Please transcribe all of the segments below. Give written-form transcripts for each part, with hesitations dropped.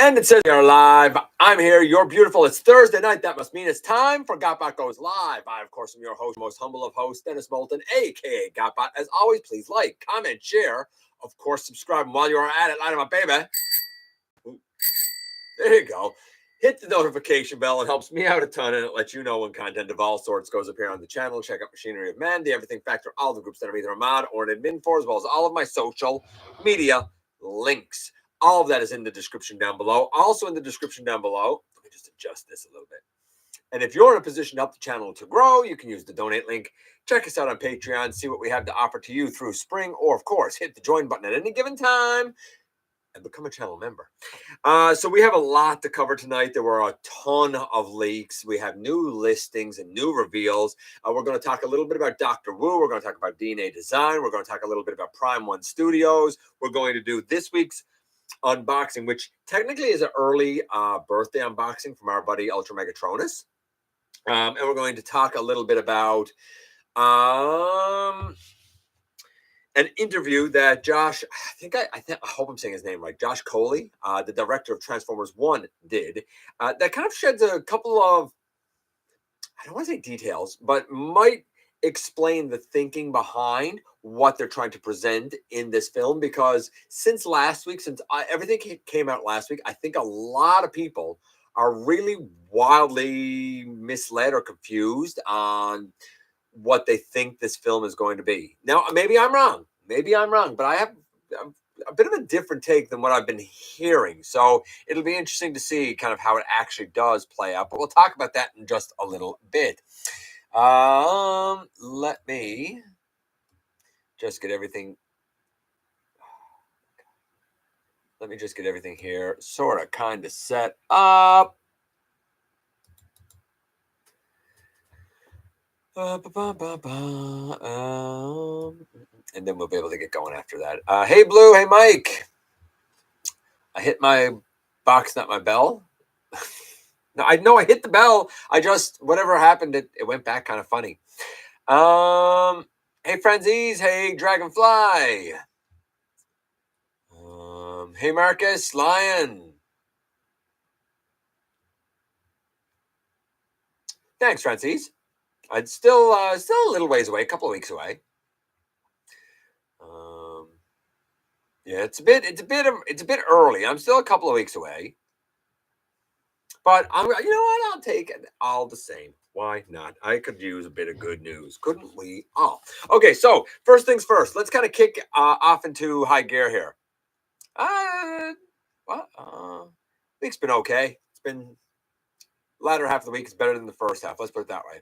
And it says we are live. I'm here. You're beautiful. It's Thursday night. That must mean it's time for GotBot Goes live. I, of course, am your host, most humble of hosts, Dennis Moulton, a.k.a. GotBot. As always, please like, comment, share. Of course, subscribe. And while you are at it, light up, baby. There you go. Hit the notification bell. It helps me out a ton, and it lets you know when content of all sorts goes up here on the channel. Check out Machinery of Man, the Everything Factor, all the groups that I'm either a mod or an admin for, as well as all of my social media links. All of that is in the description down below. Also in the description down below, let me just adjust this a little bit. And if you're in a position to help the channel to grow, you can use the donate link. Check us out on Patreon, see what we have to offer to you through spring, or of course, hit the join button at any given time and become a channel member. So we have a lot to cover tonight. There were a ton of leaks. We have new listings and new reveals. We're going to talk a little bit about Dr. Wu. We're going to talk about DNA Design. We're going to talk a little bit about Prime One Studios. We're going to do this week's unboxing, which technically is an early birthday unboxing from our buddy Ultra Megatronus. And we're going to talk a little bit about an interview that Josh, I hope I'm saying his name right, Josh Cooley, the director of Transformers 1, did. That kind of sheds a couple of, I don't want to say details, but might explain the thinking behind what they're trying to present in this film. Because since last week, since everything came out last week, I think a lot of people are really wildly misled or confused on what they think this film is going to be. Now, maybe I'm wrong, but I have a bit of a different take than what I've been hearing. So it'll be interesting to see kind of how it actually does play out, but we'll talk about that in just a little bit. Let me just get everything. Let me just get everything here sort of kind of set up. And then we'll be able to get going after that. Hey, Blue. Hey, Mike. I hit my box, not my bell. No, I know I hit the bell. I just, whatever happened, it went back kind of funny. Hey, Frenzies. Hey, Dragonfly. Hey, Marcus. Lion. Thanks, Frenzies. I'd still a little ways away, a couple of weeks away. Yeah, it's a bit early. I'm still a couple of weeks away, but you know what? I'll take it all the same. Why not? I could use a bit of good news, couldn't we? Oh, okay. So first things first. Let's kind of kick off into high gear here. Week's been okay. It's been latter half of the week is better than the first half. Let's put it that way.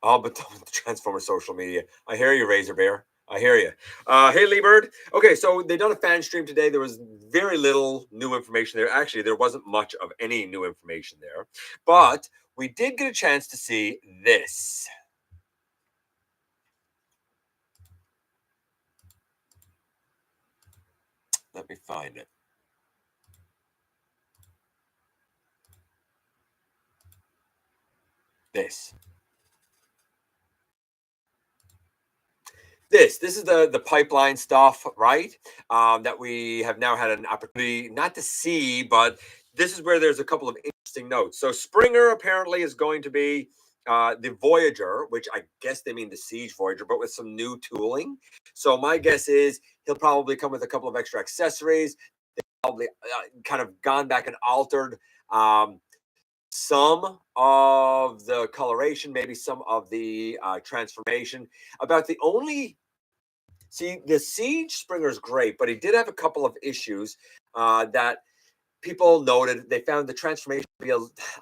But the Transformer social media. I hear you, Razor Bear. I hear you. Hey, Lee Bird. Okay, so they done a fan stream today. There was very little new information there. Actually, there wasn't much of any new information there. But we did get a chance to see this. Let me find it. This is the pipeline stuff, right? That we have now had an opportunity not to see, but this is where there's a couple of interesting notes. So Springer apparently is going to be the Voyager, which I guess they mean the Siege Voyager, but with some new tooling. So my guess is he'll probably come with a couple of extra accessories. They probably kind of gone back and altered some of the coloration, maybe some of the transformation. About the only the Siege Springer is great, but he did have a couple of issues that people noted. They found the transformation to be a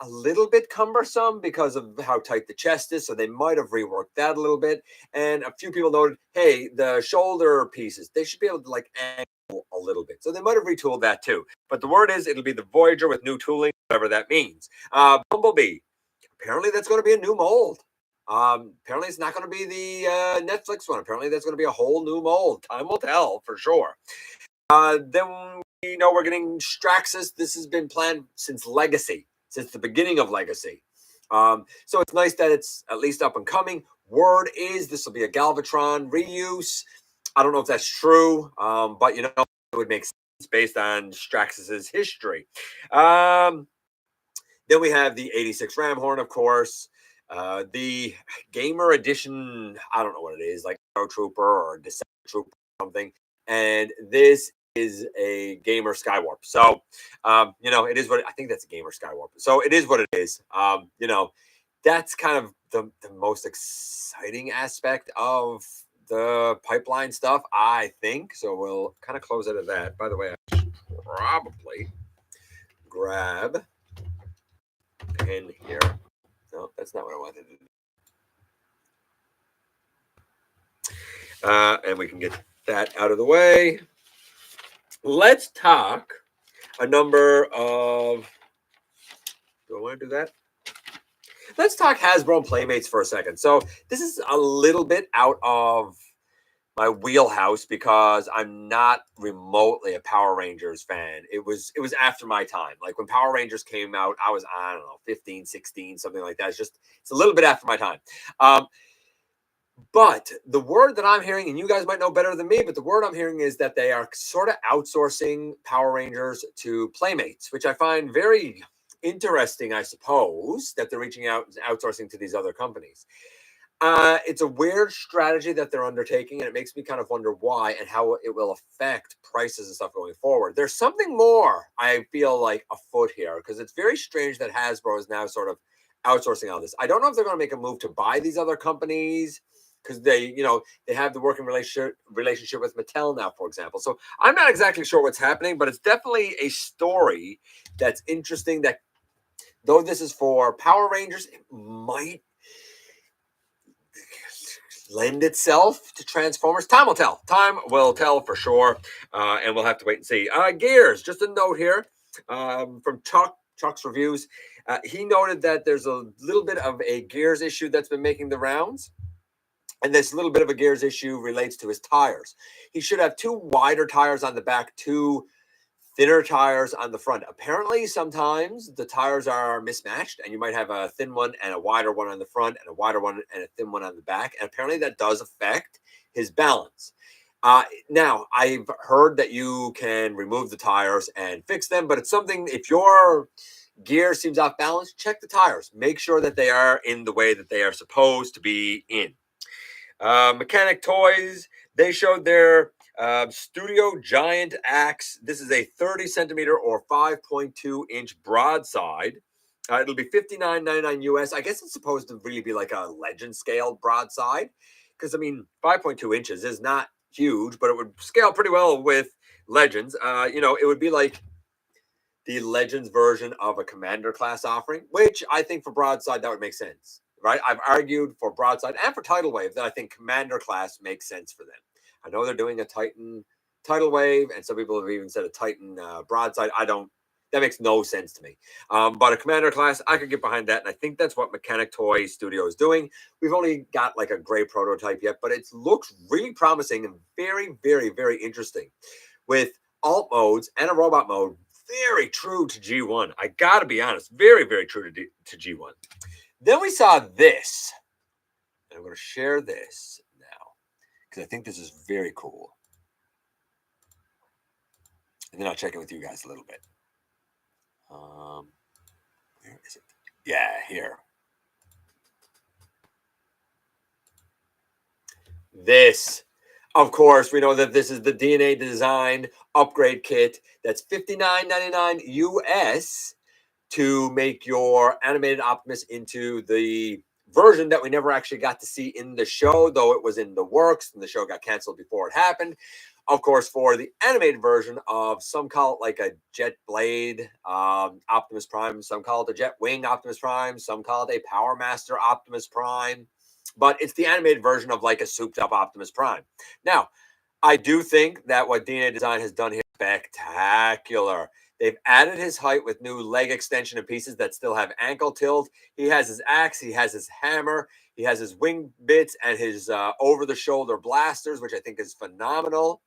little bit cumbersome because of how tight the chest is, so they might have reworked that a little bit. And a few people noted, hey, the shoulder pieces, they should be able to like angle a little bit. So they might have retooled that too. But the word is it'll be the Voyager with new tooling, whatever that means. Bumblebee, apparently that's going to be a new mold. Apparently it's not going to be the Netflix one. Apparently that's going to be a whole new mold. Time will tell for sure. Then we know we're getting Straxus. This has been planned since Legacy, since the beginning of Legacy. So it's nice that it's at least up and coming. Word is this will be a Galvatron reuse. I don't know if that's true, but you know, it would make sense. based on Straxus's history. Then we have the 86 Ramhorn, of course. The Gamer Edition, I don't know what it is, like Pro Trooper or Descent Trooper or something. And this is a Gamer Skywarp. So, it is what I think that's a Gamer Skywarp. So it is what it is. That's kind of the most exciting aspect of the pipeline stuff, I think. So we'll kind of close out of that. By the way, I should probably grab pen here. No, that's not what I wanted to do. And we can get that out of the way. Let's talk a number of. Do I want to do that? Let's talk Hasbro and Playmates for a second. So this is a little bit out of my wheelhouse because I'm not remotely a Power Rangers fan. It was after my time. Like when Power Rangers came out, I was, I don't know, 15, 16, something like that. It's a little bit after my time. But the word that I'm hearing, and you guys might know better than me, but the word I'm hearing is that they are sort of outsourcing Power Rangers to Playmates, which I find very interesting, I suppose, that they're reaching out and outsourcing to these other companies. It's a weird strategy that they're undertaking, and it makes me kind of wonder why and how it will affect prices and stuff going forward. There's something more, I feel like, afoot here, because it's very strange that Hasbro is now sort of outsourcing all this. I don't know if they're going to make a move to buy these other companies because they have the working relationship with Mattel now, for example. So I'm not exactly sure what's happening, but it's definitely a story that's interesting. That though this is for Power Rangers, it might lend itself to Transformers. Time will tell. Time will tell for sure, and we'll have to wait and see. Gears, just a note here from Chuck's Reviews. He noted that there's a little bit of a Gears issue that's been making the rounds. And this little bit of a Gears issue relates to his tires. He should have 2 wider tires on the back, 2 thinner tires on the front. Apparently, sometimes the tires are mismatched, and you might have a thin one and a wider one on the front, and a wider one and a thin one on the back. And apparently, that does affect his balance. Now, I've heard that you can remove the tires and fix them, but it's something, if your gear seems off balance, check the tires. Make sure that they are in the way that they are supposed to be in. Mechanic Toys, they showed their Studio Giant Axe. This is a 30 centimeter or 5.2 inch broadside. It'll be $59.99 US. I guess it's supposed to really be like a legend scale broadside because, 5.2 inches is not huge, but it would scale pretty well with Legends. It would be like the Legends version of a Commander class offering, which I think for broadside, that would make sense. Right, I've argued for broadside and for tidal wave that I think Commander class makes sense for them. I know they're doing a Titan tidal wave, and some people have even said a Titan broadside. That makes no sense to me. But a Commander class, I could get behind that, and I think that's what Mechanic Toy Studio is doing. We've only got like a gray prototype yet, but it looks really promising and very, very, very interesting with alt modes and a robot mode. Very true to G1. I got to be honest, very, very true to G1. Then we saw this, and I'm going to share this now because I think this is very cool. And then I'll check in with you guys a little bit. Where is it? Yeah, here. This, of course, we know that this is the DNA Design upgrade kit. That's $59.99 US. To make your animated Optimus into the version that we never actually got to see in the show, though it was in the works and the show got canceled before it happened. Of course, for the animated version of, some call it like a Jet Blade Optimus Prime, some call it a Jet Wing Optimus Prime, some call it a Power Master Optimus Prime, but it's the animated version of like a souped up Optimus Prime. Now, I do think that what DNA Design has done here is spectacular. They've added his height with new leg extension and pieces that still have ankle tilt. He has his axe. He has his hammer. He has his wing bits and his over-the-shoulder blasters, which I think is phenomenal.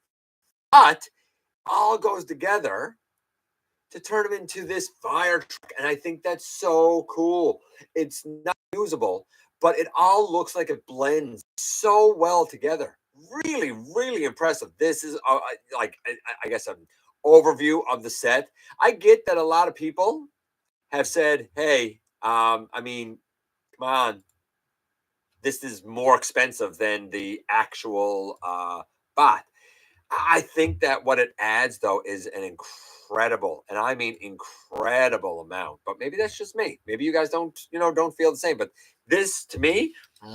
But all goes together to turn him into this fire truck. And I think that's so cool. It's not usable, but it all looks like it blends so well together. Really, really impressive. This is I guess an overview of the set. I get that a lot of people have said, hey, I mean, come on, this is more expensive than the actual bot. I think that what it adds, though, is an incredible, and I mean incredible amount. But maybe that's just me. Maybe you guys don't feel the same. But this, to me,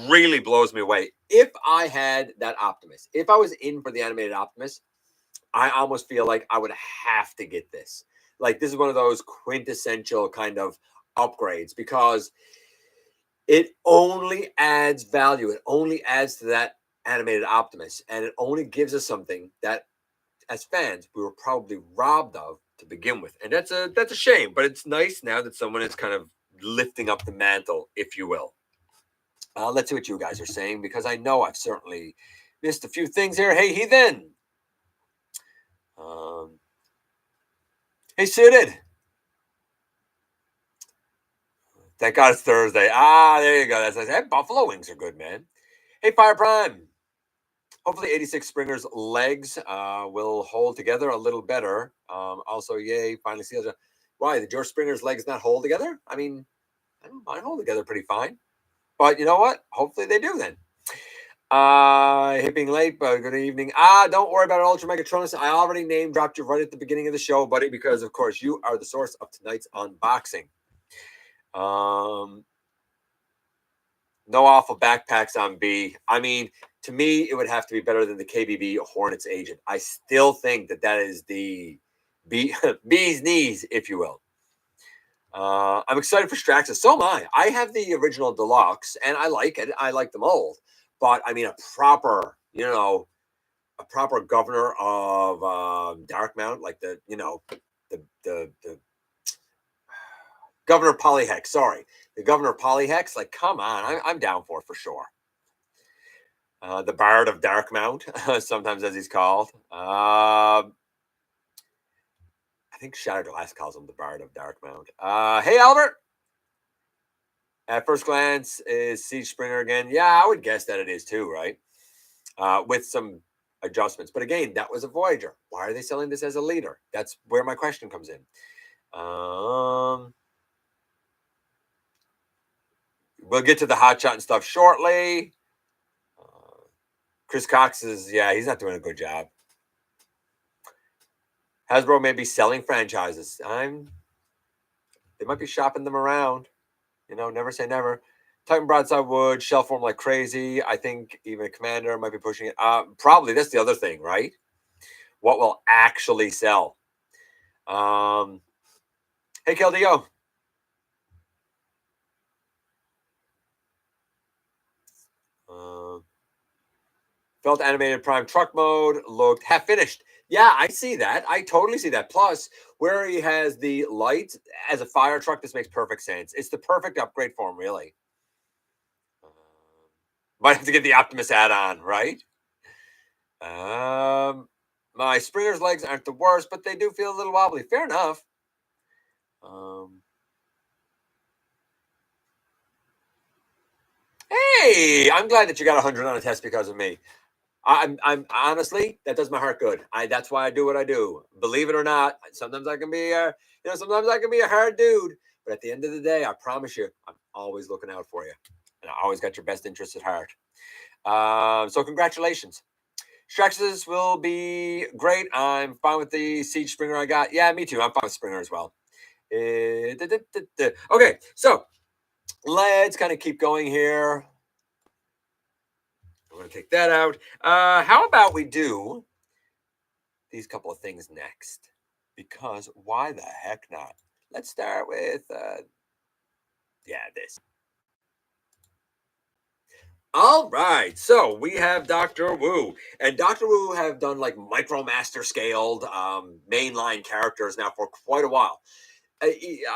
really blows me away. If I had that Optimus, if I was in for the animated Optimus, I almost feel like I would have to get this. Like, this is one of those quintessential kind of upgrades because it only adds value. It only adds to that animated Optimus, and it only gives us something that, as fans, we were probably robbed of to begin with, and that's a shame. But it's nice now that someone is kind of lifting up the mantle, if you will. Let's see what you guys are saying, because I know I've certainly missed a few things here. Hey, Heathen. Hey, Suited. Thank God it's Thursday. There you go. That's nice. Hey, buffalo wings are good, man. Hey, Fire Prime. Hopefully 86 Springer's legs will hold together a little better. Also, yay, finally see those. Why, did George Springer's legs not hold together? I mean, I don't mind hold together pretty fine. But you know what? Hopefully they do then. Hate being late, but good evening. Don't worry about it, Ultra Megatronus. I already name dropped you right at the beginning of the show, buddy, because of course you are the source of tonight's unboxing. No awful backpacks on B. I mean, to me, it would have to be better than the KBB Hornets agent. I still think that is the B's knees, if you will. I'm excited for Straxus. So am I. I have the original deluxe, and I like it. I like the mold. But, I mean, a proper governor of Dark Mount, like the Governor Polyhex, sorry. The Governor Polyhex, like, come on. I'm down for sure. The Bard of Darkmount, sometimes as he's called. I think Shatterglass calls him the Bard of Darkmount. Hey, Albert. At first glance, is Siege Springer again? Yeah, I would guess that it is too, right? With some adjustments. But again, that was a Voyager. Why are they selling this as a leader? That's where my question comes in. We'll get to the hotshot and stuff shortly. Chris Cox is, he's not doing a good job. Hasbro may be selling franchises. They might be shopping them around. Never say never. Titan Broadside Wood, shell form like crazy. I think even a Commander might be pushing it. Probably. That's the other thing, right? What will actually sell? Hey, Keldio. Felt animated Prime truck mode looked half finished. Yeah, I see that. I totally see that. Plus, where he has the light as a fire truck, this makes perfect sense. It's the perfect upgrade for him, really. Might have to get the Optimus add-on, right? My Springer's legs aren't the worst, but they do feel a little wobbly. Fair enough. Hey, I'm glad that you got 100 on a test because of me. I'm honestly, that does my heart good. That's why I do what I do. Believe it or not, sometimes I can be a hard dude, but at the end of the day, I promise you, I'm always looking out for you, and I always got your best interests at heart. So congratulations. Straxus will be great. I'm fine with the Siege Springer I got. Yeah, me too. I'm fine with Springer as well. Okay, so let's kind of keep going here. I'm going to take that out. How about we do these couple of things next? Because why the heck not? Let's start with, this. All right, so we have Dr. Wu, and Dr. Wu have done like Micromaster scaled mainline characters now for quite a while.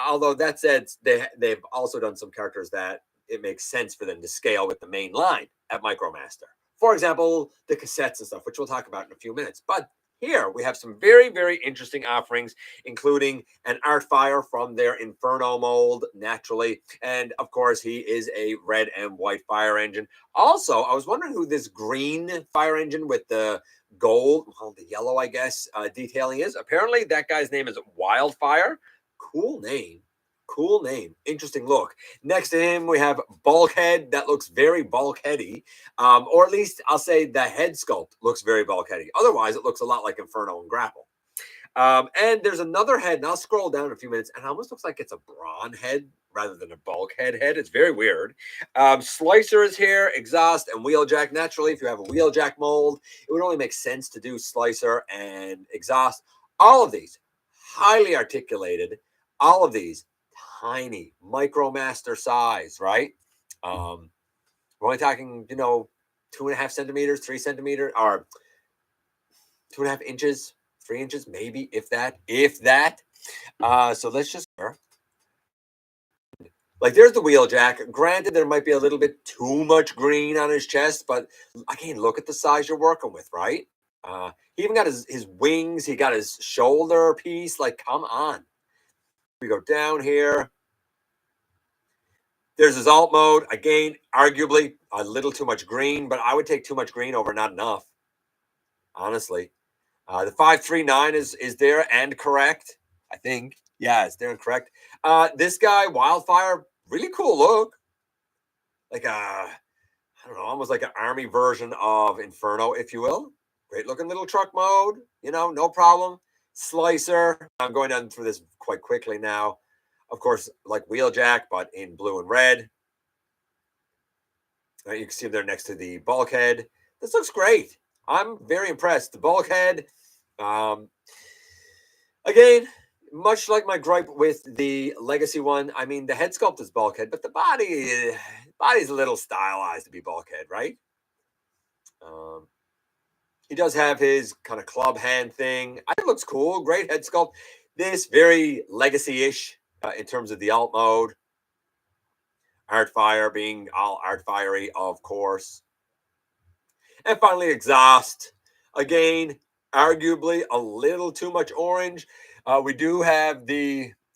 Although that said, they've also done some characters that it makes sense for them to scale with the main line at Micromaster. For example, the cassettes and stuff, which we'll talk about in a few minutes. But here we have some very, very interesting offerings, including an art fire from their Inferno mold, naturally. And of course, he is a red and white fire engine. Also, I was wondering who this green fire engine with the gold, well, the yellow, I guess, detailing is. Apparently, that guy's name is Wildfire. Cool name. Cool name. Interesting look. Next to him, we have Bulkhead. That looks very bulkheady. Or at least I'll say the head sculpt looks very bulkheady. Otherwise, it looks a lot like Inferno and Grapple. And there's another head, and I'll scroll down in a few minutes, and it almost looks like it's a Brawn head rather than a Bulkhead head. It's very weird. Slicer is here, exhaust and wheeljack. Naturally, if you have a wheeljack mold, it would only make sense to do Slicer and exhaust. All of these highly articulated. All of these tiny Micromaster size, right? We're only talking, 2.5 centimeters, 3 centimeters, or 2.5 inches, 3 inches, maybe, if that. So let's just, like, there's the wheeljack. Granted, there might be a little bit too much green on his chest, but again, look at the size you're working with, right? He even got his wings. He got his shoulder piece. Like, come on. We go down here. There's his alt mode. Again, arguably a little too much green, but I would take too much green over not enough, honestly. The 539 is there and correct, I think. Yeah, it's there and correct. This guy, Wildfire, really cool look. Like I don't know, almost like an army version of Inferno, if you will. Great looking little truck mode, no problem. Slicer. I'm going down through this quite quickly now. Of course, like Wheeljack, but in blue and red. You can see him there next to the Bulkhead. This looks great. I'm very impressed. The Bulkhead, again, much like my gripe with the Legacy one, I mean, the head sculpt is Bulkhead, but the body's a little stylized to be Bulkhead, right? He does have his kind of club hand thing. I think it looks cool. Great head sculpt. This very Legacy-ish in terms of the alt mode. Art fire being all art fiery, of course. And finally, exhaust. Again, arguably a little too much orange. We do have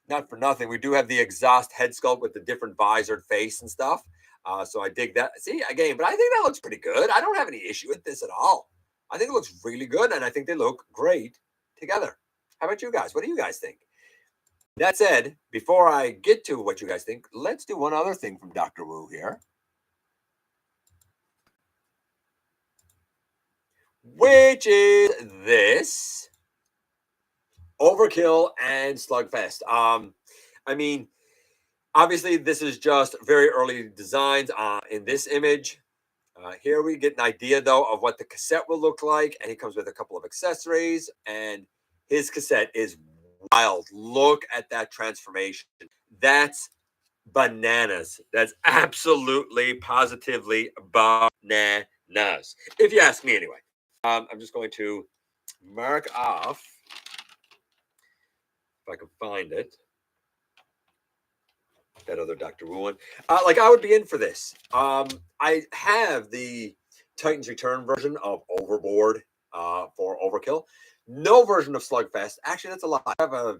not for nothing, we do have the exhaust head sculpt with the different visored face and stuff. So I dig that. See, again, but I think that looks pretty good. I don't have any issue with this at all. I think it looks really good, and I think they look great together. How about you guys? What do you guys think? That said, before I get to what you guys think, let's do one other thing from Dr. Wu here, which is this Overkill and Slugfest. I mean, obviously, this is just very early designs in this image. Here we get an idea, though, of what the cassette will look like, and he comes with a couple of accessories, and his cassette is wild. Look at that transformation. That's bananas. That's absolutely, positively bananas, if you ask me anyway. I'm just going to mark off, if I can find it, that other Dr. Wu one. Like, I would be in for this. I have the Titans Return version of Overboard for Overkill. No version of Slugfest. Actually, that's a lot. I have a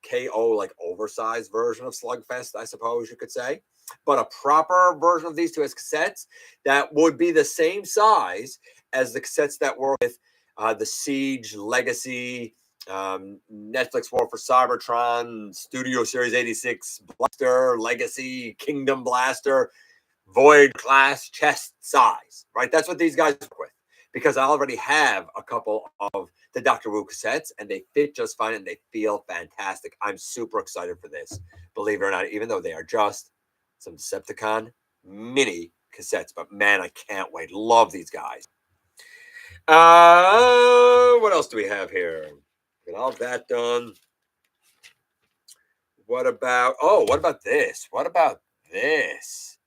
KO, like, oversized version of Slugfest, I suppose you could say. But a proper version of these two as cassettes that would be the same size as the cassettes that were with the Siege, Legacy, Netflix War for Cybertron, Studio Series 86 Blaster, Legacy, Kingdom Blaster, Void class chest size, right? That's what these guys work with, because I already have a couple of the Dr. Wu cassettes, and they fit just fine, and they feel fantastic. I'm super excited for this, believe it or not, even though they are just some Decepticon mini cassettes. But man, I can't wait. Love these guys. What else do we have here? Get all that done. What about this? What about this?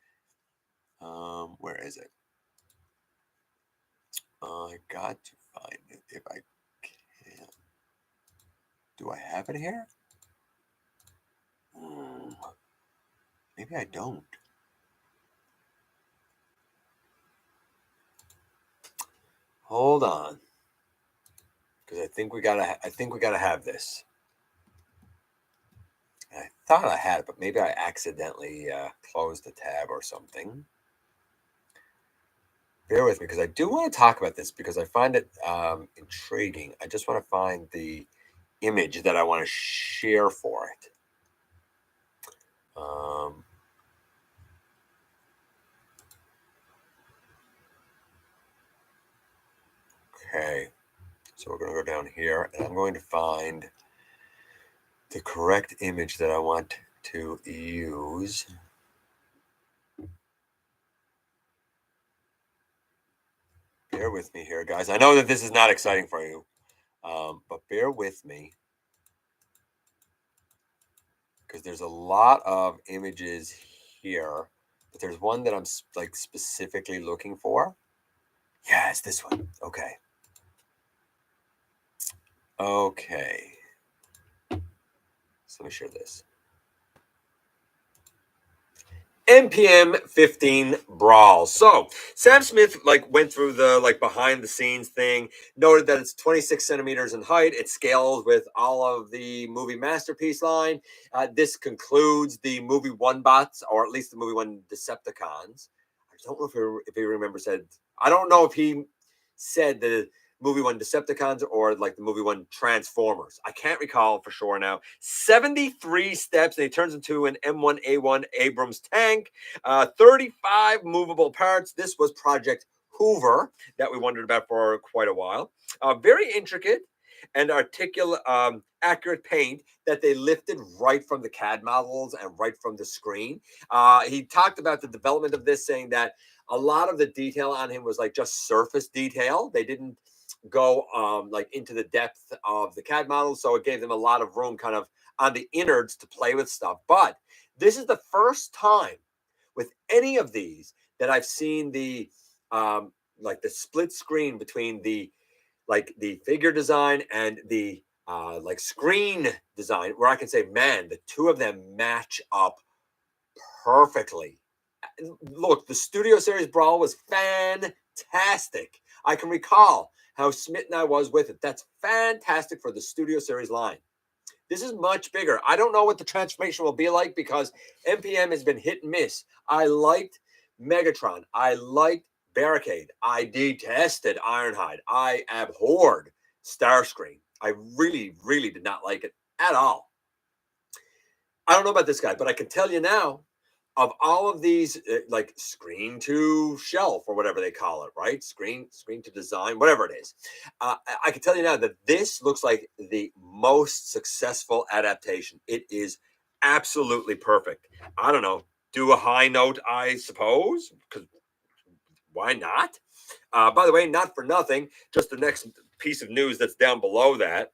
Where is it? I got to find it if I can. Do I have it here? Maybe I don't. Hold on. because I think we gotta have this. I thought I had it, but maybe I accidentally closed the tab or something. Bear with me, because I do want to talk about this because I find it intriguing. I just want to find the image that I want to share for it. Okay, so we're going to go down here, and I'm going to find the correct image that I want to use. Bear with me here, guys. I know that this is not exciting for you, but bear with me, because there's a lot of images here, but there's one that I'm like specifically looking for. Yeah, it's this one. Okay. Okay. So let me share this. MPM 15 Brawl. So Sam Smith went through the behind the scenes thing, noted that it's 26 centimeters in height. It scales with all of the movie masterpiece line. This concludes the movie One Bots, or at least the movie One Decepticons. I don't know if he remembers said. I don't know if he said the movie One Decepticons or the movie One Transformers. I can't recall for sure now. 73 steps, and he turns into an M1A1 Abrams tank. 35 movable parts. This was Project Hoover that we wondered about for quite a while. Very intricate and articulate, accurate paint that they lifted right from the CAD models and right from the screen. He talked about the development of this, saying that a lot of the detail on him was just surface detail. They didn't go into the depth of the CAD models, so it gave them a lot of room kind of on the innards to play with stuff. But this is the first time with any of these that I've seen the the split screen between the figure design and the screen design, where I can say, man, the two of them match up perfectly. Look, the Studio Series Brawl was fantastic. I can recall how smitten I was with it. That's fantastic for the Studio Series line. This is much bigger. I don't know what the transformation will be like because MPM has been hit and miss. I liked Megatron. I liked Barricade. I detested Ironhide. I abhorred Starscream. I really, really did not like it at all. I don't know about this guy, but I can tell you now, of all of these, screen to shelf or whatever they call it, right? Screen to design, whatever it is. I can tell you now that this looks like the most successful adaptation. It is absolutely perfect. I don't know. Do a high note, I suppose, because why not? By the way, not for nothing, just the next piece of news that's down below that.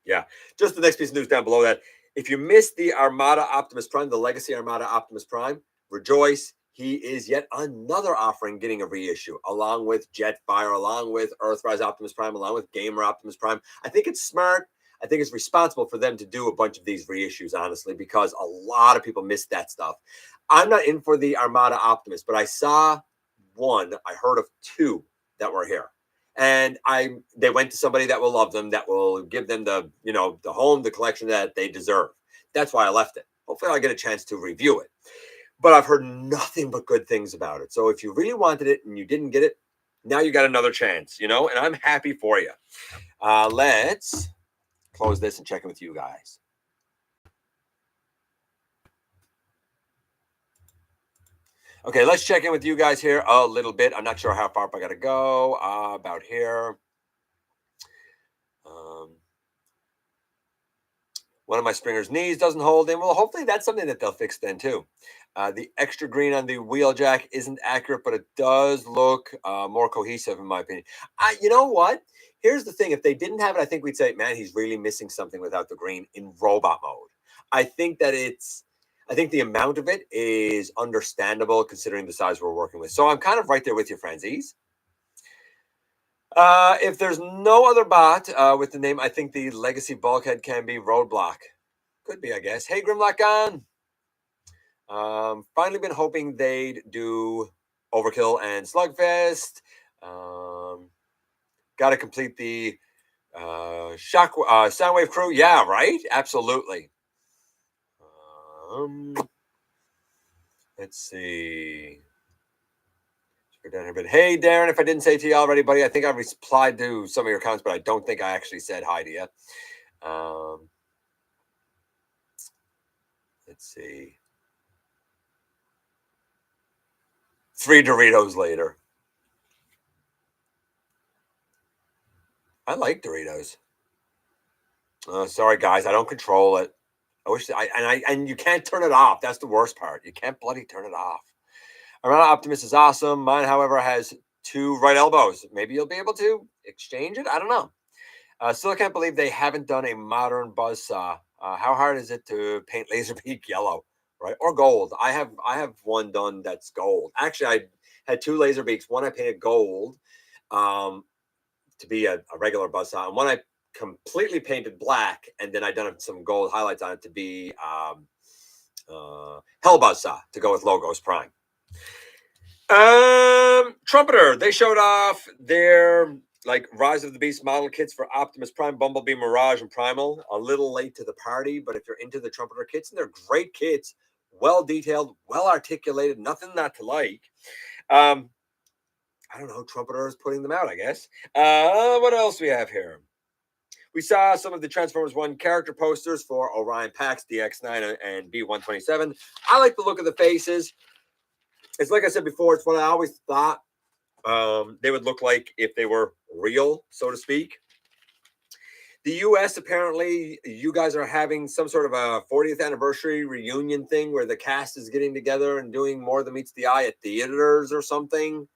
Yeah, just the next piece of news down below that. If you missed the Armada Optimus Prime, the Legacy Armada Optimus Prime, rejoice. He is yet another offering getting a reissue, along with Jetfire, along with Earthrise Optimus Prime, along with Gamer Optimus Prime. I think it's smart. I think it's responsible for them to do a bunch of these reissues, honestly, because a lot of people missed that stuff. I'm not in for the Armada Optimus, but I saw one. I heard of two that were here. And they went to somebody that will love them, that will give them the home, the collection that they deserve. That's why I left it. Hopefully I'll get a chance to review it. But I've heard nothing but good things about it. So if you really wanted it and you didn't get it, now you got another chance, and I'm happy for you. Let's close this and check in with you guys. Okay, let's check in with you guys here a little bit. I'm not sure how far up I got to go. About here. One of my Springer's knees doesn't hold in. Well, hopefully that's something that they'll fix then too. The extra green on the wheel jack isn't accurate, but it does look more cohesive in my opinion. You know what? Here's the thing. If they didn't have it, I think we'd say, man, he's really missing something without the green in robot mode. I think the amount of it is understandable considering the size we're working with. So I'm kind of right there with you, Franzies. If there's no other bot with the name, I think the Legacy Bulkhead can be Roadblock. Could be, I guess. Hey, Grimlock on. Finally been hoping they'd do Overkill and Slugfest. Got to complete the Soundwave crew. Yeah, right. Absolutely. Let's see. Hey, Darren, if I didn't say to you already, buddy, I think I replied to some of your comments, but I don't think I actually said hi to you. Let's see. 3 Doritos later. I like Doritos. Sorry, guys, I don't control it. I wish and you can't turn it off. That's the worst part. You can't bloody turn it off. Armada Optimus is awesome. Mine, however, has 2 right elbows. Maybe you'll be able to exchange it. I don't know. Still can't believe they haven't done a modern buzzsaw. How hard is it to paint Laserbeak yellow, right, or gold? I have one done that's gold. Actually, I had 2 Laserbeaks. One I painted gold, to be a regular buzzsaw, and one I completely painted black, and then I done some gold highlights on it to be Hell Buzzsaw to go with Logos Prime. Trumpeter, they showed off their like Rise of the Beast model kits for Optimus Prime, Bumblebee, Mirage, and Primal. A little late to the party, but if you're into the Trumpeter kits, and they're great kits, well detailed, well articulated, nothing not to like. I don't know. Trumpeter is putting them out, I guess. What else we have here? We saw some of the Transformers 1 character posters for Orion Pax, DX9, and B127. I like the look of the faces. It's like I said before, it's what I always thought they would look like if they were real, so to speak. The US, apparently, you guys are having some sort of a 40th anniversary reunion thing where the cast is getting together and doing More Than Meets the Eye at theaters or something.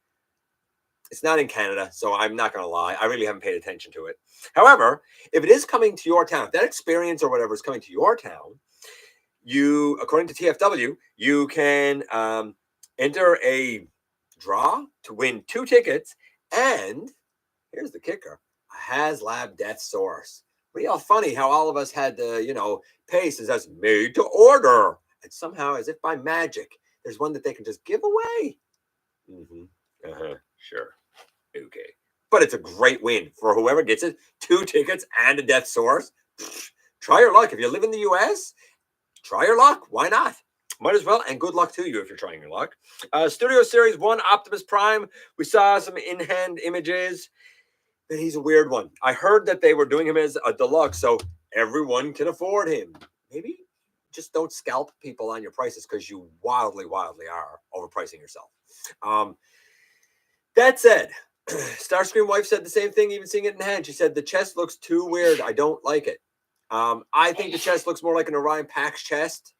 It's not in Canada, so I'm not going to lie. I really haven't paid attention to it. However, if it is coming to your town, if that experience or whatever is coming to your town, you, according to TFW, you can enter a draw to win 2 tickets, and here's the kicker: a HasLab Death Source. Real funny how all of us had to, pay since that's made to order, and somehow, as if by magic, there's one that they can just give away. Sure. Okay. But it's a great win for whoever gets it. 2 tickets and a Death Source. Try your luck. If you live in the US, try your luck. Why not? Might as well. And good luck to you if you're trying your luck. Studio Series 1 Optimus Prime. We saw some in-hand images. And he's a weird one. I heard that they were doing him as a deluxe, so everyone can afford him. Maybe just don't scalp people on your prices, because you wildly are overpricing yourself. That said, Starscream wife said the same thing, even seeing it in hand. She said the chest looks too weird. I don't like it. I think the chest looks more like an Orion Pax chest.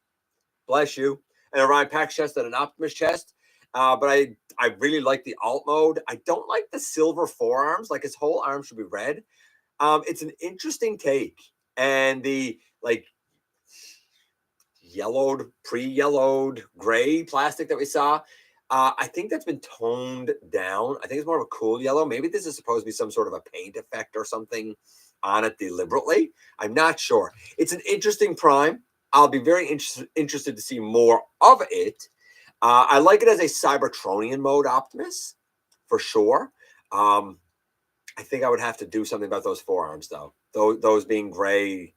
Bless you. An Orion Pax chest than an Optimus chest. But I really like the alt mode. I don't like the silver forearms. Like, his whole arm should be red. It's an interesting take. And the yellowed, pre-yellowed gray plastic that we saw, I think that's been toned down. I think it's more of a cool yellow. Maybe this is supposed to be some sort of a paint effect or something on it deliberately. I'm not sure. It's an interesting Prime. I'll be very interested to see more of it. I like it as a Cybertronian mode Optimus, for sure. I think I would have to do something about those forearms, though. Those being gray,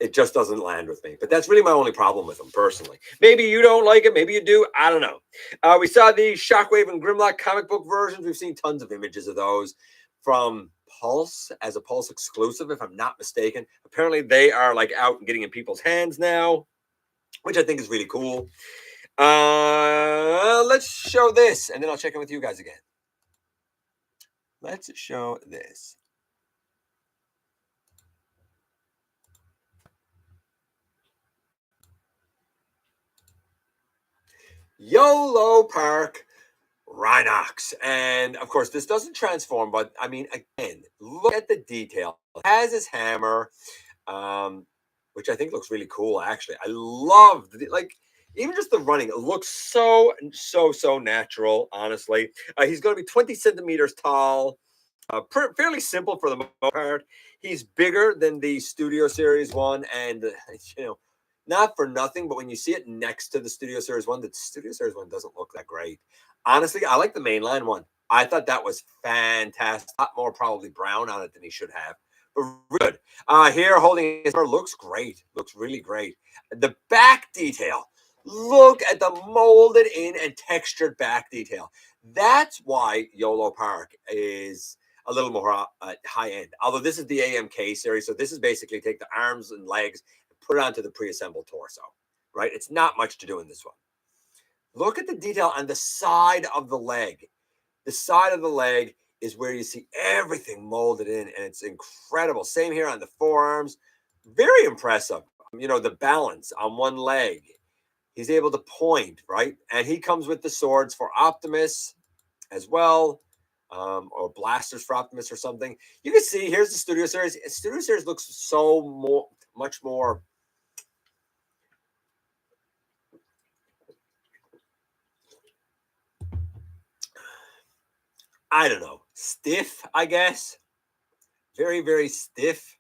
it just doesn't land with me. But that's really my only problem with them, personally. Maybe you don't like it. Maybe you do. I don't know. We saw the Shockwave and Grimlock comic book versions. We've seen tons of images of those from Pulse as a Pulse exclusive, if I'm not mistaken. Apparently, they are out and getting in people's hands now, which I think is really cool. Let's show this, and then I'll check in with you guys again. Let's show this. Yolopark Rhinox. And of course, this doesn't transform, but I mean, again, look at the detail. It has his hammer, which I think looks really cool, actually. I love even just the running. It looks so natural, honestly. He's going to be 20 centimeters tall. Fairly simple for the most part. He's bigger than the Studio Series 1, and not for nothing, but when you see it next to the Studio Series 1, the Studio Series 1 doesn't look that great. Honestly, I like the mainline one. I thought that was fantastic. A lot more probably brown on it than he should have, but good. Here holding his hammer looks great. Looks really great. The back detail. Look at the molded in and textured back detail. That's why Yolopark is a little more high end. Although this is the AMK series, so this is basically take the arms and legs and put it onto the pre-assembled torso. Right? It's not much to do in this one. Look at the detail on the side of the leg. The side of the leg is where you see everything molded in, and it's incredible. Same here on the forearms. Very impressive. You know, the balance on one leg. He's able to point, right? And he comes with the swords for Optimus as well, or blasters for Optimus or something. You can see, here's the Studio Series. Studio Series looks so much more... I don't know, stiff, I guess. Very, very stiff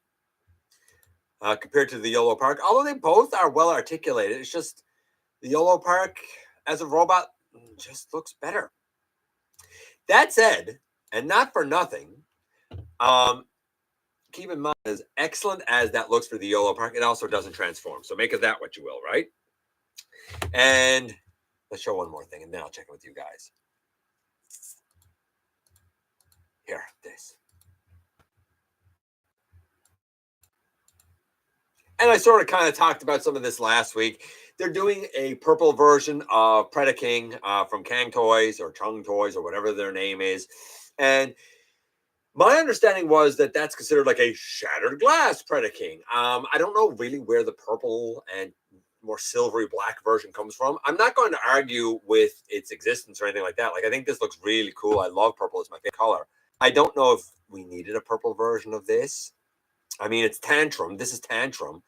compared to the Yolopark. Although they both are well articulated. It's just the Yolopark as a robot just looks better. That said, and not for nothing, keep in mind, as excellent as that looks for the Yolopark, it also doesn't transform. So make of that what you will, right? And let's show one more thing, and then I'll check it with you guys. Here, this. And I sort of kind of talked about some of this last week. They're doing a purple version of Predaking from Kang Toys or Chung Toys or whatever their name is. And my understanding was that that's considered like a shattered glass Predaking. I don't know really where the purple and more silvery black version comes from. I'm not going to argue with its existence or anything like that. Like, I think this looks really cool. I love purple. It's my favorite color. I don't know if we needed a purple version of this. I mean, it's Tantrum. This is Tantrum.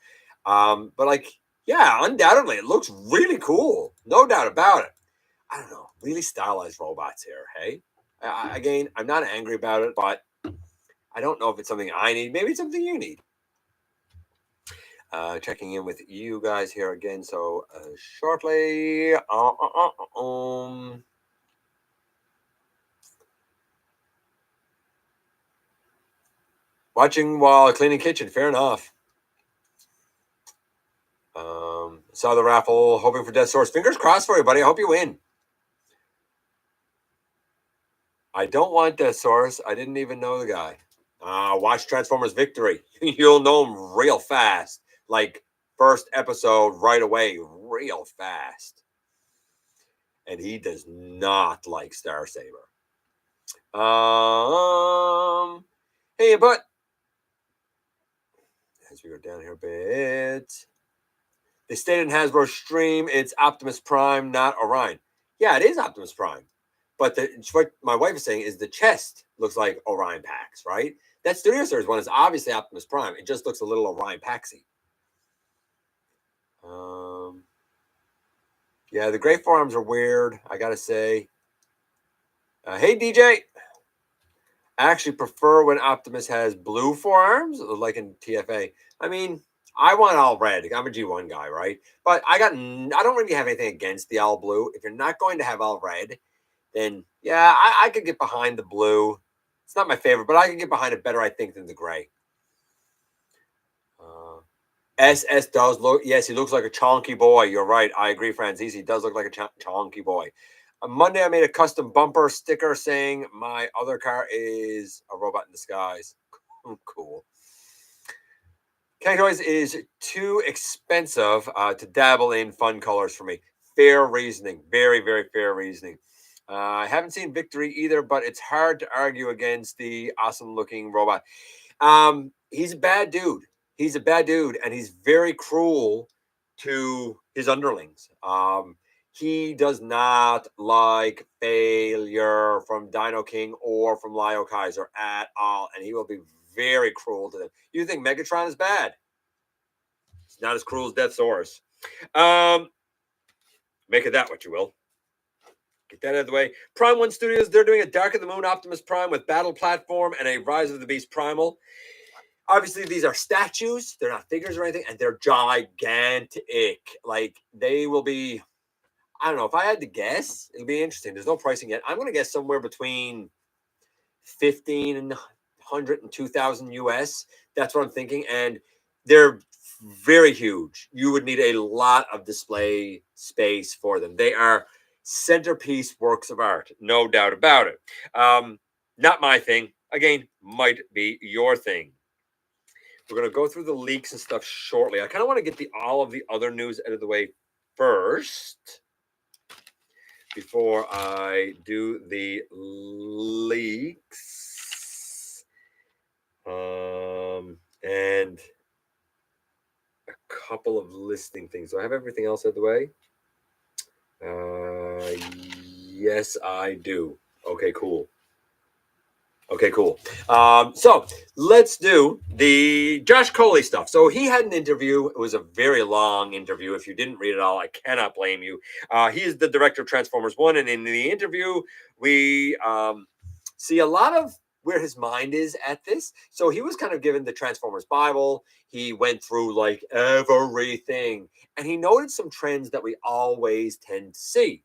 But like, yeah, undoubtedly, it looks really cool. No doubt about it. I don't know. Really stylized robots here, hey? Again, I'm not angry about it, but I don't know if it's something I need. Maybe it's something you need. Checking in with you guys here again so shortly. Watching while cleaning kitchen. Fair enough. Saw the raffle, hoping for Death Source. Fingers crossed for you, buddy. I hope you win. I don't want Death Source. I didn't even know the guy. Watch Transformers Victory. You'll know him real fast. Like, first episode right away, real fast. And he does not like Star Saber. Hey, but as we go down here a bit, they stated in Hasbro stream it's Optimus Prime, not Orion. Yeah, it is Optimus Prime. But what my wife is saying is the chest looks like Orion Pax, right? That Studio Series one is obviously Optimus Prime. It just looks a little Orion Paxy. Yeah, the gray forearms are weird, I gotta say. Hey, DJ. I actually prefer when Optimus has blue forearms, like in TFA. I mean, I want all red. I'm a G1 guy, right? But I don't really have anything against the all blue. If you're not going to have all red, then yeah, I could get behind the blue. It's not my favorite, but I can get behind it better, I think, than the gray. SS does look, yes, he looks like a chonky boy. You're right. I agree, Francis. He does look like a chonky boy. On Monday, I made a custom bumper sticker saying my other car is a robot in disguise. Cool. Kang Toys is too expensive to dabble in fun colors for me. Fair reasoning. Very, very fair reasoning. I haven't seen Victory either, but it's hard to argue against the awesome-looking robot. He's a bad dude. He's a bad dude, and he's very cruel to his underlings. He does not like failure from Dino King or from Lio Kaiser at all, and he will be very cruel to them. You think Megatron is bad? It's not as cruel as Death Source. Make of that what you will. Get that out of the way. Prime 1 Studios, they're doing a Dark of the Moon Optimus Prime with Battle Platform and a Rise of the Beast Primal. Obviously, these are statues. They're not figures or anything, and they're gigantic. Like, they will be... I don't know. If I had to guess, it'll be interesting. There's no pricing yet. I'm going to guess somewhere between 1,500 and 2,000 US. That's what I'm thinking. And they're very huge. You would need a lot of display space for them. They are centerpiece works of art, no doubt about it. Not my thing. Again, might be your thing. We're going to go through the leaks and stuff shortly. I kind of want to get all of the other news out of the way first before I do the leaks. And a couple of listing things. Do I have everything else out of the way? Yes, I do. Okay, cool. So let's do the Josh Cooley stuff. So he had an interview. It was a very long interview. If you didn't read it all, I cannot blame you. He is the director of Transformers 1. And in the interview, we see a lot of where his mind is at this. So he was kind of given the Transformers Bible. He went through like everything. And he noted some trends that we always tend to see.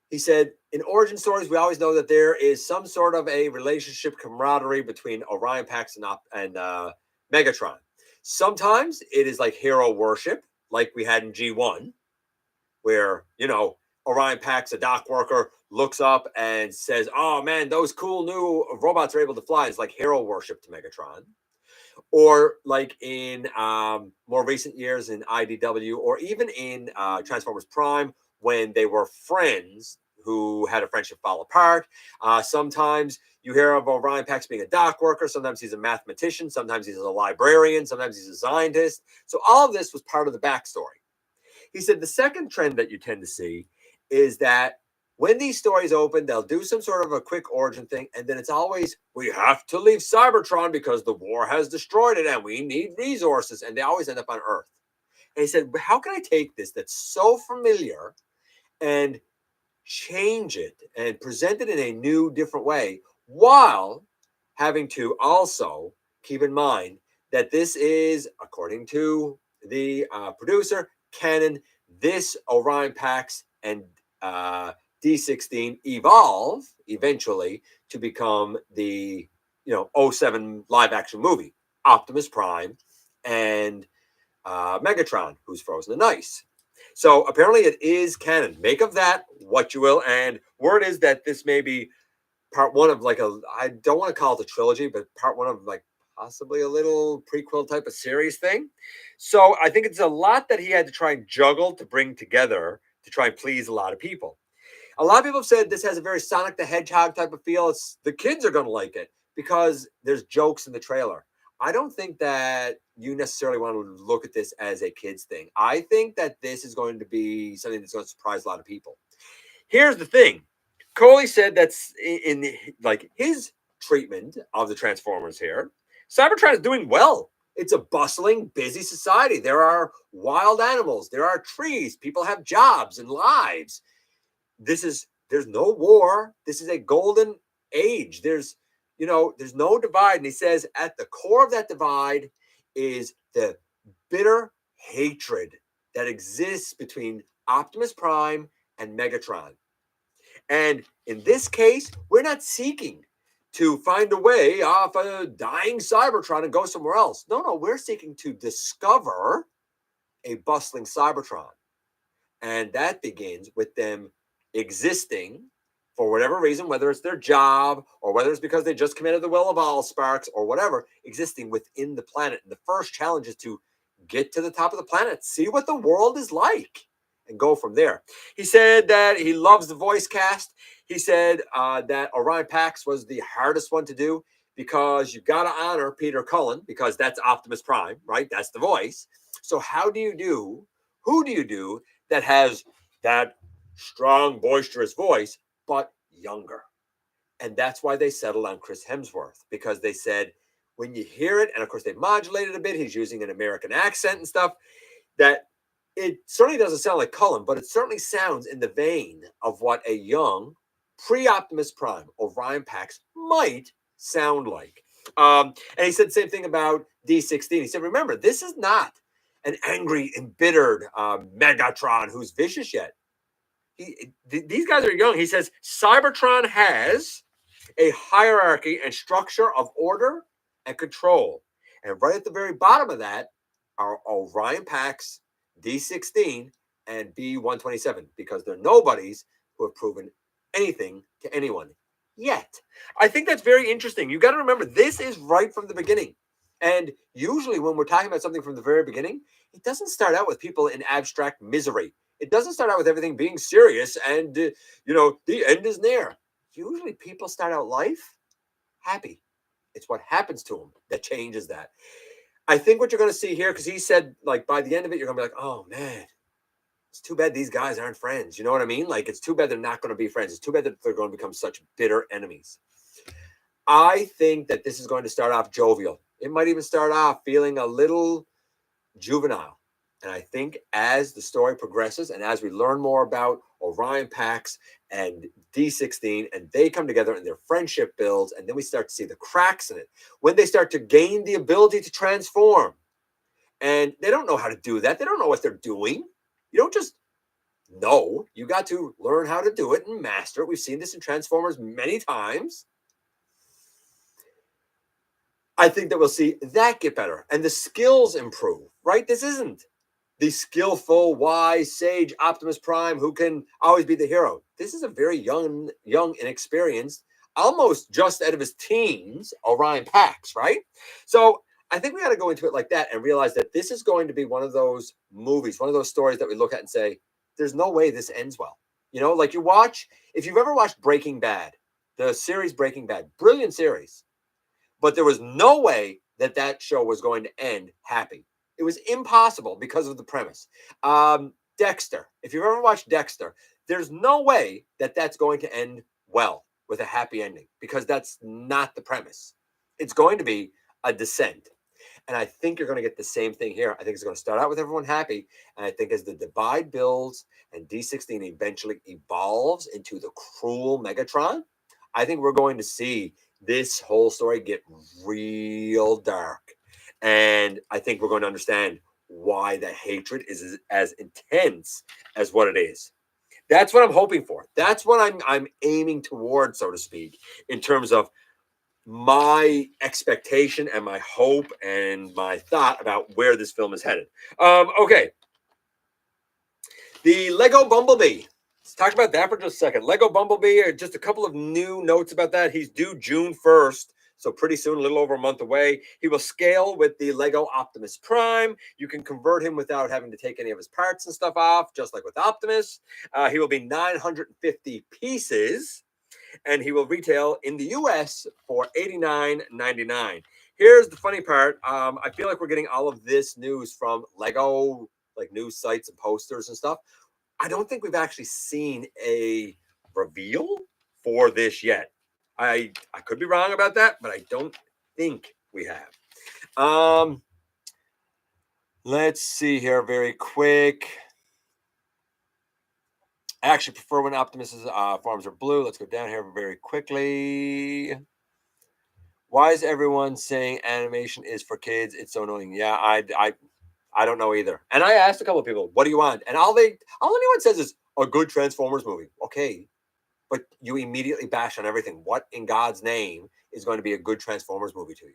He said, in origin stories, we always know that there is some sort of a relationship, camaraderie between Orion Pax and Megatron. Sometimes it is like hero worship, like we had in G1, where, Orion Pax, a dock worker, looks up and says, oh man, those cool new robots are able to fly. It's like hero worship to Megatron. Or like in more recent years in IDW, or even in Transformers Prime, when they were friends who had a friendship fall apart. Sometimes you hear of Orion Pax being a dock worker. Sometimes he's a mathematician. Sometimes he's a librarian. Sometimes he's a scientist. So all of this was part of the backstory. He said the second trend that you tend to see is that when these stories open, they'll do some sort of a quick origin thing. And then it's always, we have to leave Cybertron because the war has destroyed it and we need resources. And they always end up on Earth. And he said, how can I take this that's so familiar and change it and present it in a new, different way, while having to also keep in mind that this is, according to the producer, canon. This Orion Pax and D16 evolve eventually to become the 07 live action movie, Optimus Prime and Megatron, who's frozen in ice. So apparently it is canon. Make of that what you will. And word is that this may be part one of like I don't want to call it a trilogy, but part one of like possibly a little prequel type of series thing. So I think it's a lot that he had to try and juggle to bring together to try and please a lot of people. A lot of people have said this has a very Sonic the Hedgehog type of feel. The kids are going to like it because there's jokes in the trailer. I don't think that you necessarily want to look at this as a kids thing. I think that this is going to be something that's going to surprise a lot of people. Here's the thing. Cooley said that's in his treatment of the Transformers here. Cybertron is doing well. It's a bustling, busy society. There are wild animals. There are trees. People have jobs and lives. There's no war. This is a golden age. There's no divide. And he says at the core of that divide is the bitter hatred that exists between Optimus Prime and Megatron. And in this case, we're not seeking to find a way off a dying Cybertron and go somewhere else. No, we're seeking to discover a bustling Cybertron. And that begins with them existing for whatever reason, whether it's their job or whether it's because they just committed the will of Allsparks or whatever, existing within the planet. And the first challenge is to get to the top of the planet, see what the world is like, and go from there. He said that he loves the voice cast. He said that Orion Pax was the hardest one to do because you got to honor Peter Cullen because that's Optimus Prime, right? That's the voice. So who do you do that has that strong, boisterous voice, but younger? And that's why they settled on Chris Hemsworth, because they said, when you hear it, and of course they modulated a bit, he's using an American accent and stuff, that it certainly doesn't sound like Cullen, but it certainly sounds in the vein of what a young pre-Optimus Prime Orion Pax might sound like. And he said the same thing about D16. He said, remember, this is not an angry, embittered Megatron who's vicious yet. These guys are young. He says Cybertron has a hierarchy and structure of order and control. And right at the very bottom of that are Orion Pax, D16, and B127, because they're nobodies who have proven anything to anyone yet. I think that's very interesting. You got to remember, this is right from the beginning. And usually when we're talking about something from the very beginning, it doesn't start out with people in abstract misery. It doesn't start out with everything being serious and, the end is near. Usually people start out life happy. It's what happens to them that changes that. I think what you're going to see here, because he said, like, by the end of it, you're going to be like, oh, man, it's too bad these guys aren't friends. You know what I mean? Like, it's too bad they're not going to be friends. It's too bad that they're going to become such bitter enemies. I think that this is going to start off jovial. It might even start off feeling a little juvenile. And I think as the story progresses and as we learn more about Orion Pax and D16 and they come together and their friendship builds, and then we start to see the cracks in it, when they start to gain the ability to transform. And they don't know how to do that. They don't know what they're doing. You don't just know. You got to learn how to do it and master it. We've seen this in Transformers many times. I think that we'll see that get better and the skills improve, right? This isn't the skillful, wise, sage Optimus Prime who can always be the hero. This is a very young, inexperienced, almost just out of his teens, Orion Pax, right? So I think we got to go into it like that and realize that this is going to be one of those movies, one of those stories that we look at and say, there's no way this ends well. Like you watch, if you've ever watched Breaking Bad, the series Breaking Bad, brilliant series, but there was no way that that show was going to end happy. It was impossible because of the premise. Dexter, if you've ever watched Dexter, there's no way that that's going to end well with a happy ending, because that's not the premise. It's going to be a descent. And I think you're going to get the same thing here. I think it's going to start out with everyone happy. And I think as the divide builds and D16 eventually evolves into the cruel Megatron, I think we're going to see this whole story get real dark. And I think we're going to understand why the hatred is as intense as what it is. That's what I'm hoping for. That's what I'm aiming toward, so to speak, in terms of my expectation and my hope and my thought about where this film is headed. Okay. The Lego Bumblebee. Let's talk about that for just a second. Lego Bumblebee, just a couple of new notes about that. He's due June 1st. So pretty soon, a little over a month away. He will scale with the Lego Optimus Prime. You can convert him without having to take any of his parts and stuff off, just like with Optimus. He will be 950 pieces, and he will retail in the US for $89.99. Here's the funny part. I feel like we're getting all of this news from Lego, like news sites and posters and stuff. I don't think we've actually seen a reveal for this yet. I could be wrong about that, but I don't think we have. Let's see here very quick. I actually prefer when Optimus's forms are blue. Let's go down here very quickly. Why is everyone saying animation is for kids? It's so annoying. Yeah, I don't know either. And I asked a couple of people, what do you want? And all anyone says is a good Transformers movie. Okay. But you immediately bash on everything. What in God's name is going to be a good Transformers movie to you?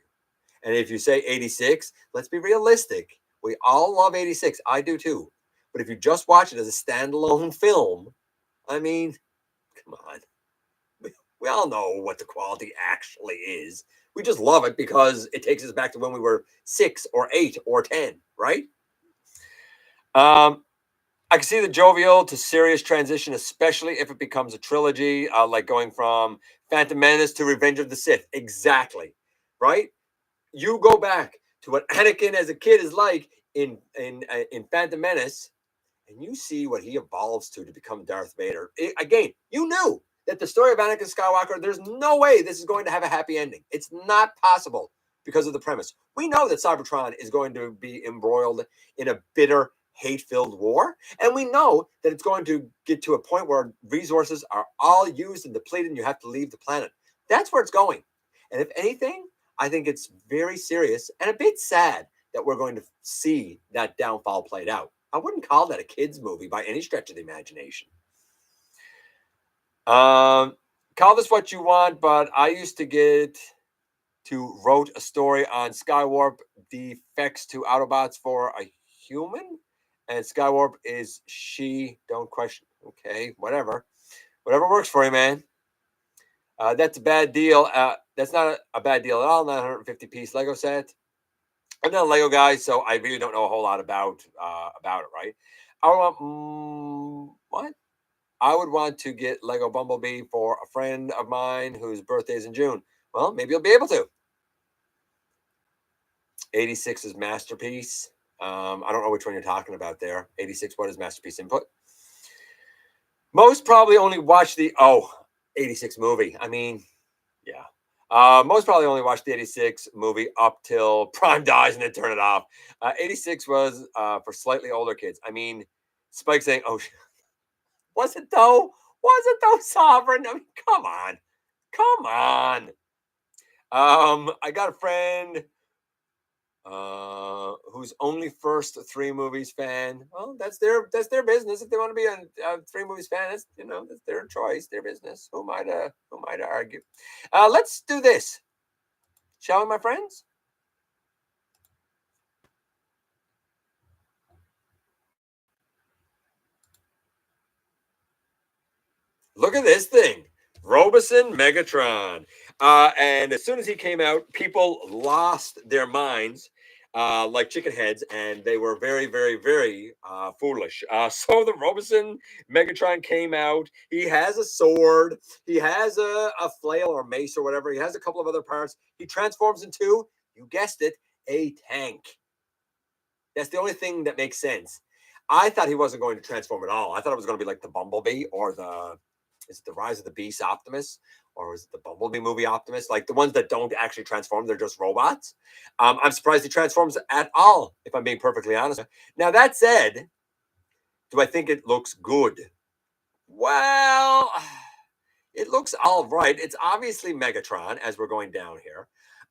And if you say 86, let's be realistic. We all love 86. I do too. But if you just watch it as a standalone film, I mean, come on. We all know what the quality actually is. We just love it because it takes us back to when we were 6 or 8 or 10, right? I can see the jovial to serious transition, especially if it becomes a trilogy, like going from Phantom Menace to Revenge of the Sith. Exactly, right? You go back to what Anakin as a kid is like in Phantom Menace, and you see what he evolves to become Darth Vader. Again, you knew that the story of Anakin Skywalker, there's no way this is going to have a happy ending. It's not possible because of the premise. We know that Cybertron is going to be embroiled in a bitter, hate-filled war, and we know that it's going to get to a point where resources are all used and depleted and you have to leave the planet. That's where it's going. And if anything, I think it's very serious and a bit sad that we're going to see that downfall played out. I wouldn't call that a kid's movie by any stretch of the imagination. Call this what you want, but I used to get to wrote a story on Skywarp defects to Autobots for a human, and Skywarp is she. Don't question. Okay, whatever works for you, man. That's a bad deal. That's not a bad deal at all. 950-piece Lego set. I'm not a Lego guy, so I really don't know a whole lot about it. Right? I want what? I would want to get Lego Bumblebee for a friend of mine whose birthday is in June. Well, maybe you'll be able to. 86 is Masterpiece. I don't know which one you're talking about there. 86, what is Masterpiece Input? Most probably only watch the 86 movie. I mean, yeah. Most probably only watch the 86 movie up till Prime dies and then turn it off. 86 was for slightly older kids. I mean, Spike saying, "Oh, was it though? Was it though, Sovereign? I mean, come on, come on." I got a friend who's only first 3 movies fan. Well, that's their business. If they want to be a 3 movies fan, that's that's their choice, their business. Who am I to argue? Let's do this, shall we, my friends? Look at this thing, Robosen Megatron. And as soon as he came out, people lost their minds like chicken heads, and they were very, very, very foolish. So the Robosen Megatron came out. He has a sword. He has a flail or mace or whatever. He has a couple of other parts. He transforms into, you guessed it, a tank. That's the only thing that makes sense. I thought he wasn't going to transform at all. I thought it was going to be like the Bumblebee or is it the Rise of the Beast Optimus, or is it the Bumblebee movie Optimus? Like the ones that don't actually transform, they're just robots. I'm surprised he transforms at all, if I'm being perfectly honest. Now, that said, do I think it looks good? Well, it looks all right. It's obviously Megatron as we're going down here.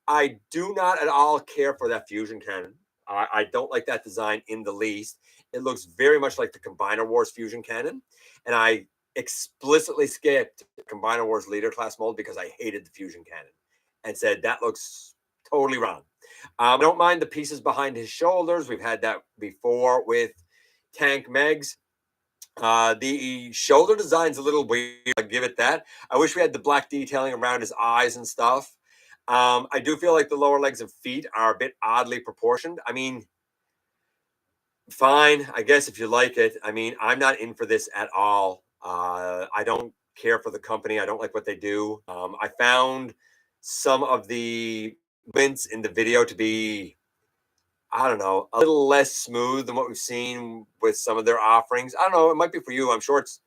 I do not at all care for that fusion cannon. I don't like that design in the least. It looks very much like the Combiner Wars fusion cannon. And I explicitly skipped Combiner Wars leader class mold because I hated the fusion cannon and said that looks totally wrong. I don't mind the pieces behind his shoulders. We've had that before with Tank Megs. The shoulder design's a little weird. I'll give it that. I wish we had the black detailing around his eyes and stuff. I do feel like the lower legs and feet are a bit oddly proportioned. I mean, fine, I guess if you like it. I mean, I'm not in for this at all. I don't care for the company. I don't like what they do. I found some of the movements in the video to be, I don't know, a little less smooth than what we've seen with some of their offerings. I don't know. It might be for you. I'm sure it's,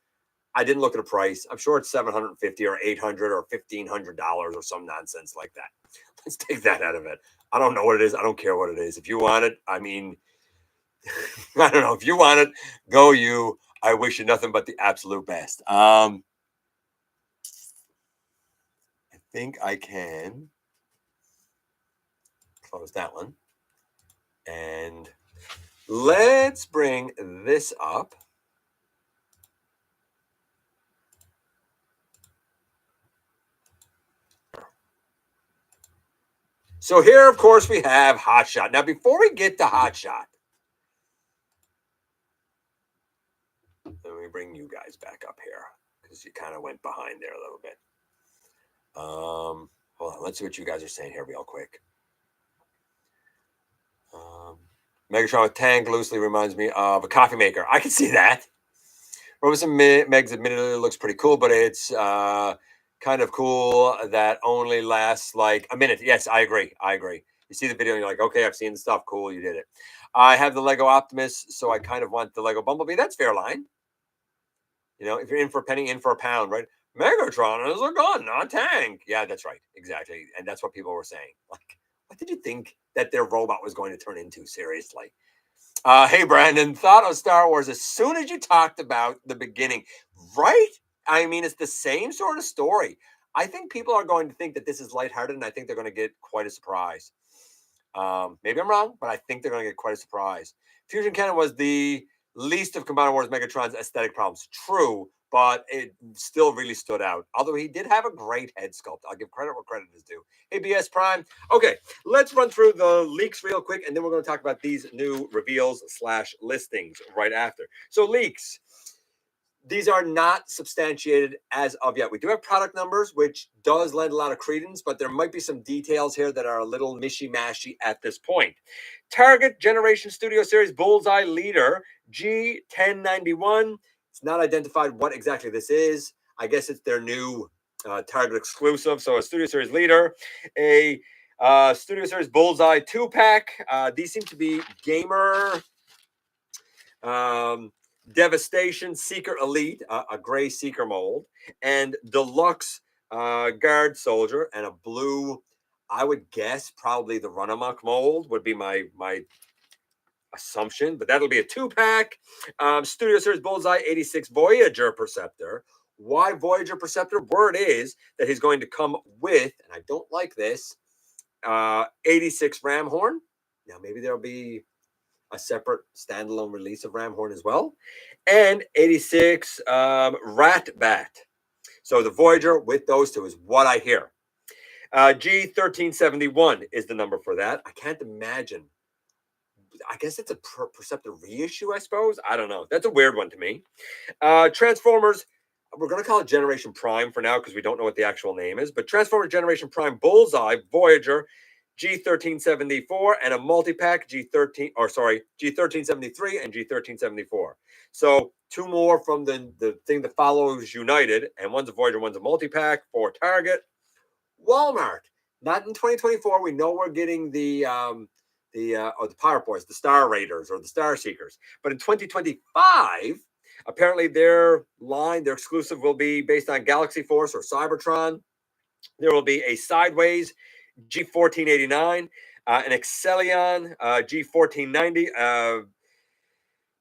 I didn't look at a price. I'm sure it's $750 or $800 or $1,500 or some nonsense like that. Let's take that out of it. I don't know what it is. I don't care what it is. If you want it, I mean, I don't know. If you want it, go you. I wish you nothing but the absolute best. I think I can close that one. And let's bring this up. So here, of course, we have Hotshot. Now, before we get to Hotshot, let me bring you guys back up here because you kind of went behind there a little bit. Hold on. Let's see what you guys are saying here real quick. Megatron with tank loosely reminds me of a coffee maker. I can see that. Robosen Megs admittedly looks pretty cool, but it's kind of cool that only lasts like a minute. Yes, I agree. You see the video and you're like, okay, I've seen the stuff. Cool, you did it. I have the Lego Optimus, so I kind of want the Lego Bumblebee. That's fair line. You know, if you're in for a penny, in for a pound, right? Megatron is a gun, not a tank. Yeah, that's right. Exactly. And that's what people were saying. Like, what did you think that their robot was going to turn into? Seriously. Hey, Brandon, thought of Star Wars as soon as you talked about the beginning, right? I mean, it's the same sort of story. I think people are going to think that this is lighthearted, and I think they're going to get quite a surprise. Maybe I'm wrong, but I think they're going to get quite a surprise. Fusion Cannon was the least of Combiner Wars Megatron's aesthetic problems. True, but it still really stood out. Although he did have a great head sculpt. I'll give credit where credit is due. ABS Prime. Okay, let's run through the leaks real quick, and then we're going to talk about these new reveals / listings right after. So leaks. These are not substantiated as of yet. We do have product numbers, which does lend a lot of credence, but there might be some details here that are a little mishy-mashy at this point. Target Generation Studio Series Bullseye Leader G1091. It's not identified what exactly this is. I guess it's their new Target exclusive. So a Studio Series Leader, a Studio Series Bullseye 2-pack. These seem to be gamer... Devastation Seeker Elite, a gray Seeker mold, and Deluxe Guard Soldier, and a blue, I would guess probably the Run Amok mold would be my assumption, but that'll be a 2-pack. Studio Series Bullseye 86 Voyager Perceptor. Why Voyager Perceptor? Word is that he's going to come with, and I don't like this, 86 Ramhorn. Now maybe there'll be a separate standalone release of Ramhorn as well, and 86 Rat Bat. So the Voyager with those two is what I hear. G1371 is the number for that. I can't imagine. I guess it's a Perceptor reissue, I suppose. I don't know. That's a weird one to me. Transformers, we're going to call it Generation Prime for now because we don't know what the actual name is, but Transformers Generation Prime Bullseye Voyager G1374 and a multi-pack G1373 and G1374. So two more from the thing that follows United, and one's a Voyager, one's a multi-pack for Target. Walmart, not in 2024. We know we're getting the Pirate Boys, the Star Raiders or the Star Seekers, but in 2025, apparently their exclusive will be based on Galaxy Force or Cybertron. There will be a Sideways G1489, an Excellion G1490,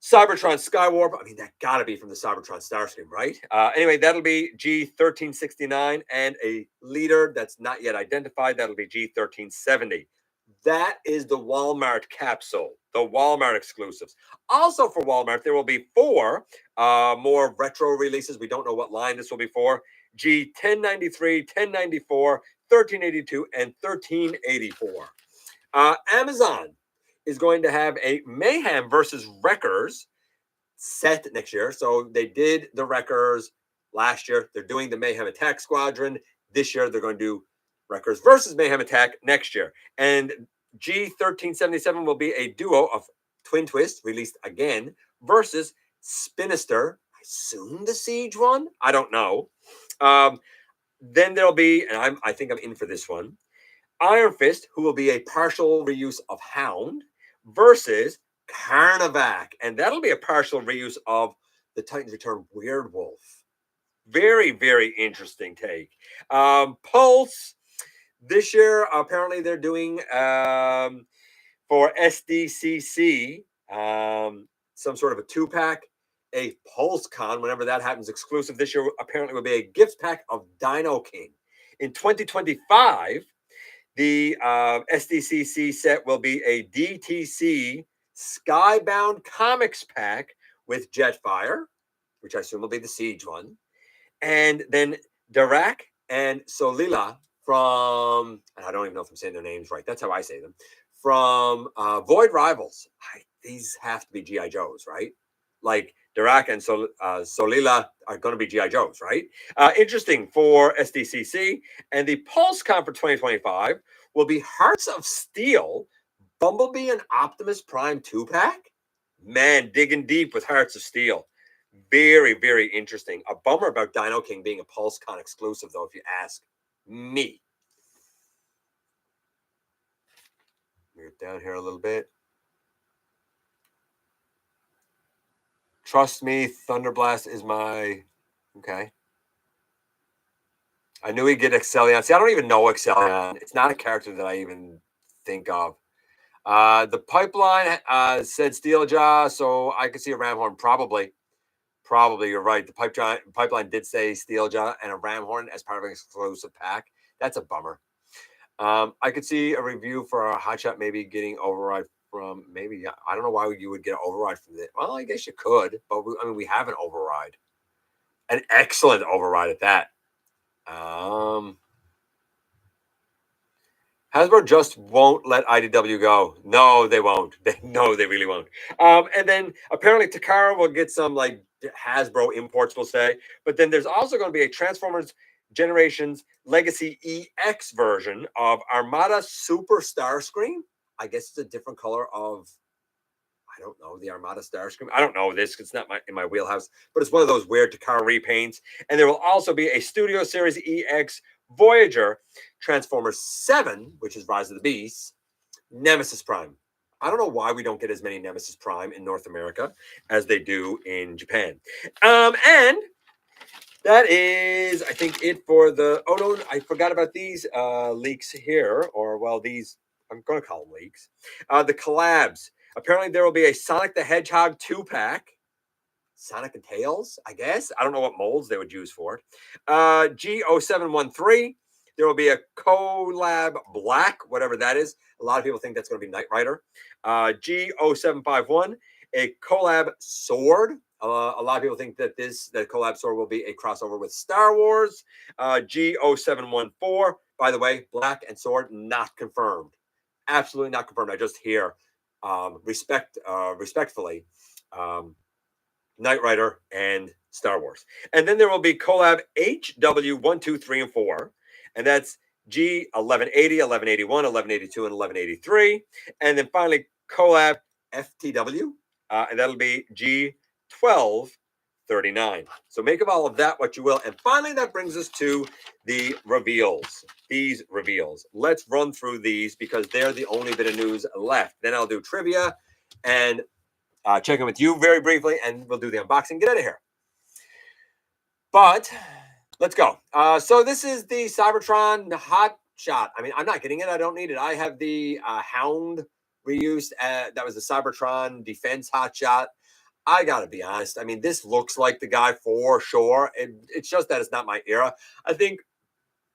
Cybertron Skywarp. I mean, that got to be from the Cybertron Starscream, right? Anyway, that'll be G1369, and a leader that's not yet identified. That'll be G1370. That is the Walmart capsule, the Walmart exclusives. Also for Walmart, there will be 4 more retro releases. We don't know what line this will be for. G1093, 1094, 1382, and 1384. Amazon is going to have a Mayhem versus Wreckers set next year. So they did the Wreckers last year. They're doing the Mayhem Attack Squadron. This year, they're going to do Wreckers versus Mayhem Attack next year. And G1377 will be a duo of Twin Twist, released again, versus Spinister. I assume the Siege one? I don't know. Then there'll be, and I think I'm in for this one, Iron Fist, who will be a partial reuse of Hound, versus Carnivac. And that'll be a partial reuse of the Titans Return Weird Wolf. Very, very interesting take. Pulse, this year, apparently they're doing for SDCC, some sort of a 2-pack, a PulseCon, whenever that happens, exclusive this year, apparently will be a gift pack of Dino King. In 2025, the SDCC set will be a DTC Skybound Comics pack with Jetfire, which I assume will be the Siege one. And then Darak and Solila from, I don't even know if I'm saying their names right. That's how I say them. From Void Rivals. These have to be G.I. Joes, right? Like Darak and Solila are going to be G.I. Joes, right? Interesting for SDCC. And the PulseCon for 2025 will be Hearts of Steel, Bumblebee and Optimus Prime 2-pack. Man, digging deep with Hearts of Steel. Very, very interesting. A bummer about Dino King being a PulseCon exclusive, though, if you ask me. Move down here a little bit. Trust me, Thunderblast is my... Okay. I knew he'd get Excellion. See, I don't even know Excellion. It's not a character that I even think of. The pipeline said Steeljaw, so I could see a Ramhorn probably. Probably, you're right. The pipeline did say Steeljaw and a Ramhorn as part of an exclusive pack. That's a bummer. I could see a review for a hotshot maybe getting override from maybe, I don't know why you would get an override from it. Well, I guess you could, but we have an override, an excellent override at that. Hasbro just won't let IDW go. No, they won't. No, they really won't. And then apparently Takara will get some like Hasbro imports, we'll say. But then there's also going to be a Transformers Generations Legacy EX version of Armada Super Starscream. I guess it's a different color of, I don't know, the Armada Starscream. I don't know this. It's not in my wheelhouse, but it's one of those weird Takara repaints. And there will also be a Studio Series EX Voyager Transformers 7, which is Rise of the Beasts, Nemesis Prime. I don't know why we don't get as many Nemesis Prime in North America as they do in Japan. And that is, I think, it for the... Oh, no, I forgot about these leaks here. Or, well, these... I'm going to call them leaks. The collabs. Apparently, there will be a Sonic the Hedgehog 2-pack. Sonic and Tails, I guess. I don't know what molds they would use for it. G0713. There will be a collab black, whatever that is. A lot of people think that's going to be Knight Rider. G0751. A collab sword. A lot of people think that that collab sword will be a crossover with Star Wars. G0714. By the way, black and sword not confirmed. Absolutely not confirmed. I just hear respectfully. Knight Rider and Star Wars. And then there will be collab HW1, 2, 3, and 4. And that's G1180, 1181, 1182, and 1183. And then finally collab FTW. And that'll be G1239. So make of all of that what you will. And finally, that brings us to the reveals. These reveals. Let's run through these because they're the only bit of news left. Then I'll do trivia and check in with you very briefly, and we'll do the unboxing. Get out of here. But let's go. So this is the Cybertron Hot Shot. I mean, I'm not getting it. I don't need it. I have the Hound reused. That was the Cybertron Defense Hot Shot. I got to be honest. I mean, this looks like the guy for sure. It's just that it's not my era. I think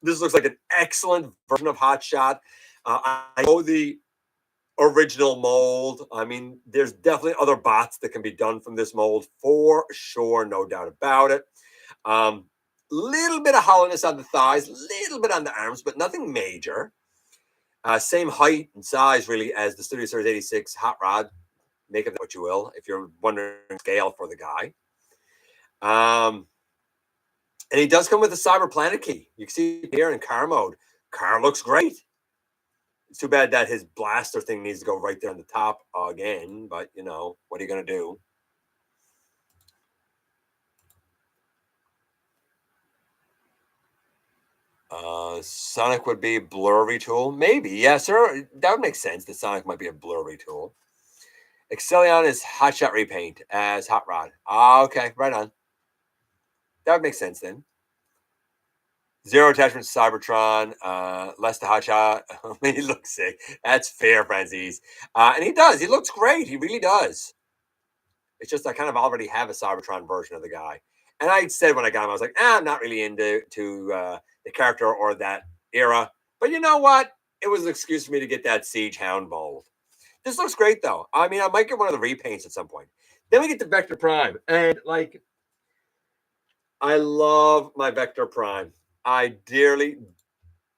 this looks like an excellent version of Hot Shot. I know the original mold. I mean, there's definitely other bots that can be done from this mold for sure, no doubt about it. Little bit of hollowness on the thighs, little bit on the arms, but nothing major. Same height and size really as the Studio Series 86 Hot Rod. Make of that what you will, if you're wondering scale for the guy. And he does come with a Cyber Planet key. You can see here in car mode. Car looks great. It's too bad that his blaster thing needs to go right there on the top again, but, you know, what are you going to do? Sonic would be a blurry tool. Maybe, yes, sir. That would make sense that Sonic might be a blurry tool. Excellion is Hot Shot repaint as Hot Rod. Okay, right on. That would make sense then. Zero attachment to Cybertron, less to Hot Shot. He looks sick. That's fair, Francis. And he does. He looks great. He really does. It's just I kind of already have a Cybertron version of the guy. And I said when I got him, I was like, I'm not really into the character or that era. But you know what? It was an excuse for me to get that Siege Hound mold. This looks great, though. I mean, I might get one of the repaints at some point. Then we get to Vector Prime. And, like, I love my Vector Prime. I dearly,